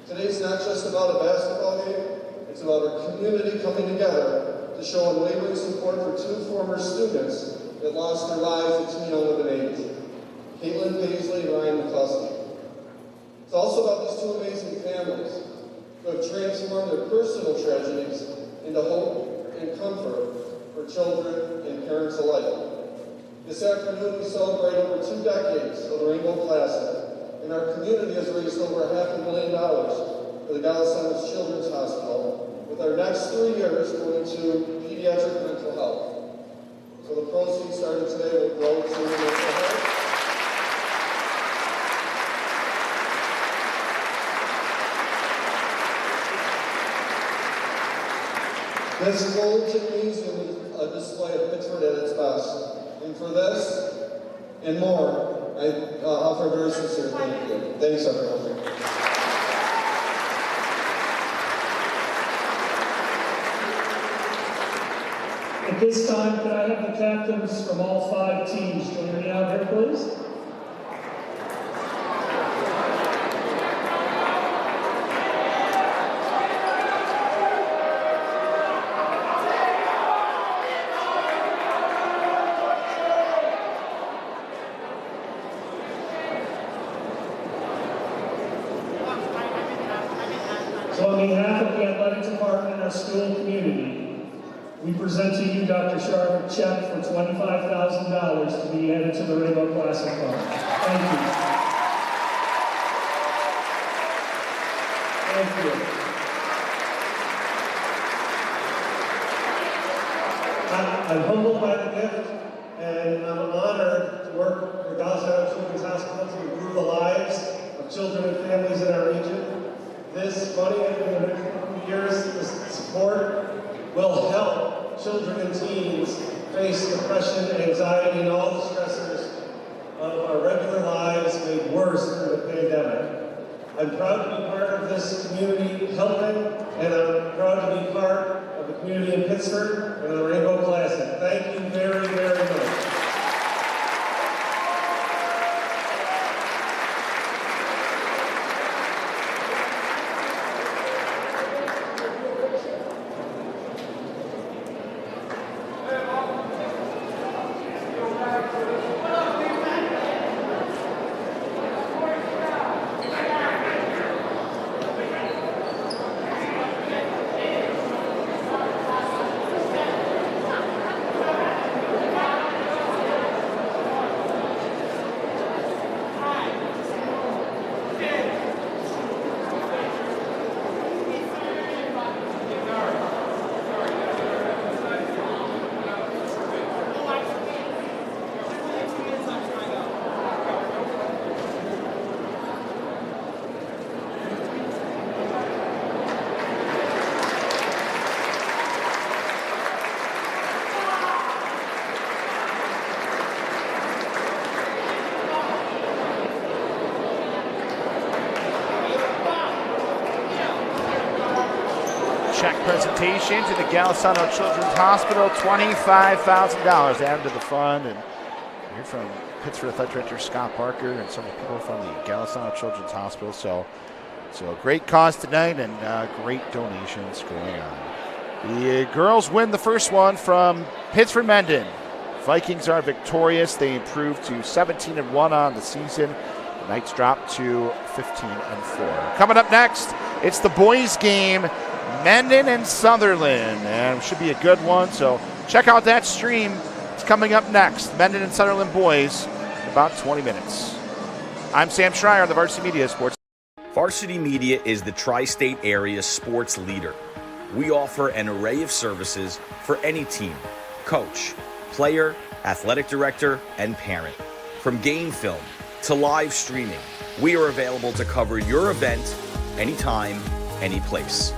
Today's not just about a basketball game, it's about our community coming together to show unwavering support for two former students that lost their lives at too young of an age, Caitlin Paisley and Ryan McCluskey. It's also about these two amazing families who have transformed their personal tragedies into hope and comfort for children and parents alike. This afternoon we celebrate over 2 decades of the Rainbow Classic, and our community has raised over $500,000 for the Galasanos Children's Hospital, with our next 3 years going to pediatric mental health. So the proceeds starting today will go to mental health. This full gymnasium is a display of Pittsford at its best. And for this and more, I offer a very sincere thank you. Thanks, everyone. At this time, could I have the captains from all 5 teams join me out here, please? So on behalf of the athletic department and our school community, we present to you Dr. Sharp a check for $25,000 to be added to the Rainbow Classic Fund. Thank you. Thank you. I'm humbled by the gift, and I'm honored to work with Galasanos Children's Hospital to improve the lives of children and families in our region. This money in the next couple of years, this support will help children and teens face depression, anxiety, and all the stressors of our regular lives made worse through the pandemic. I'm proud to be part of this community helping, and I'm proud to be part of the community in Pittsford and the Rainbow Classic. Thank you very, very much. Check presentation to the Galasanos Children's Hospital, $25,000 added to the fund. And you're from Pittsford Athletic Director Scott Barker and several people from the Galasanos Children's Hospital. So a great cause tonight and great donations going on. The girls win the first one from Pittsford Mendon. Vikings are victorious. They improved to 17-1 on the season. The Knights dropped to 15-4. Coming up next, it's the boys' game. Mendon and Sutherland, and it should be a good one, so check out that stream. It's coming up next. Mendon and Sutherland boys in about 20 minutes. I'm Sam Schreier, the Varsity Media Sports. Varsity Media is the tri-state area sports leader. We offer an array of services for any team, coach, player, athletic director, and parent. From game film to live streaming, we are available to cover your event anytime, any place.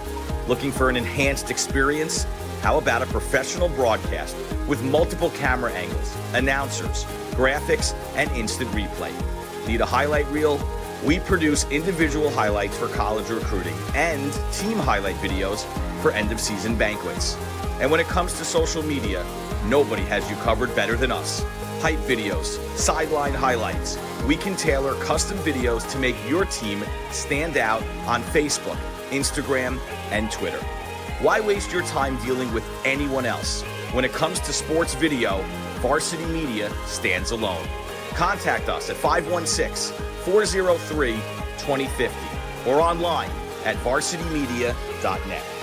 Looking for an enhanced experience? How about a professional broadcast with multiple camera angles, announcers, graphics, and instant replay? Need a highlight reel? We produce individual highlights for college recruiting and team highlight videos for end-of-season banquets. And when it comes to social media, nobody has you covered better than us. Hype videos, sideline highlights. We can tailor custom videos to make your team stand out on Facebook, Instagram, and Twitter. Why waste your time dealing with anyone else? When it comes to sports video, Varsity Media stands alone. Contact us at 516-403-2050 or online at varsitymedia.net.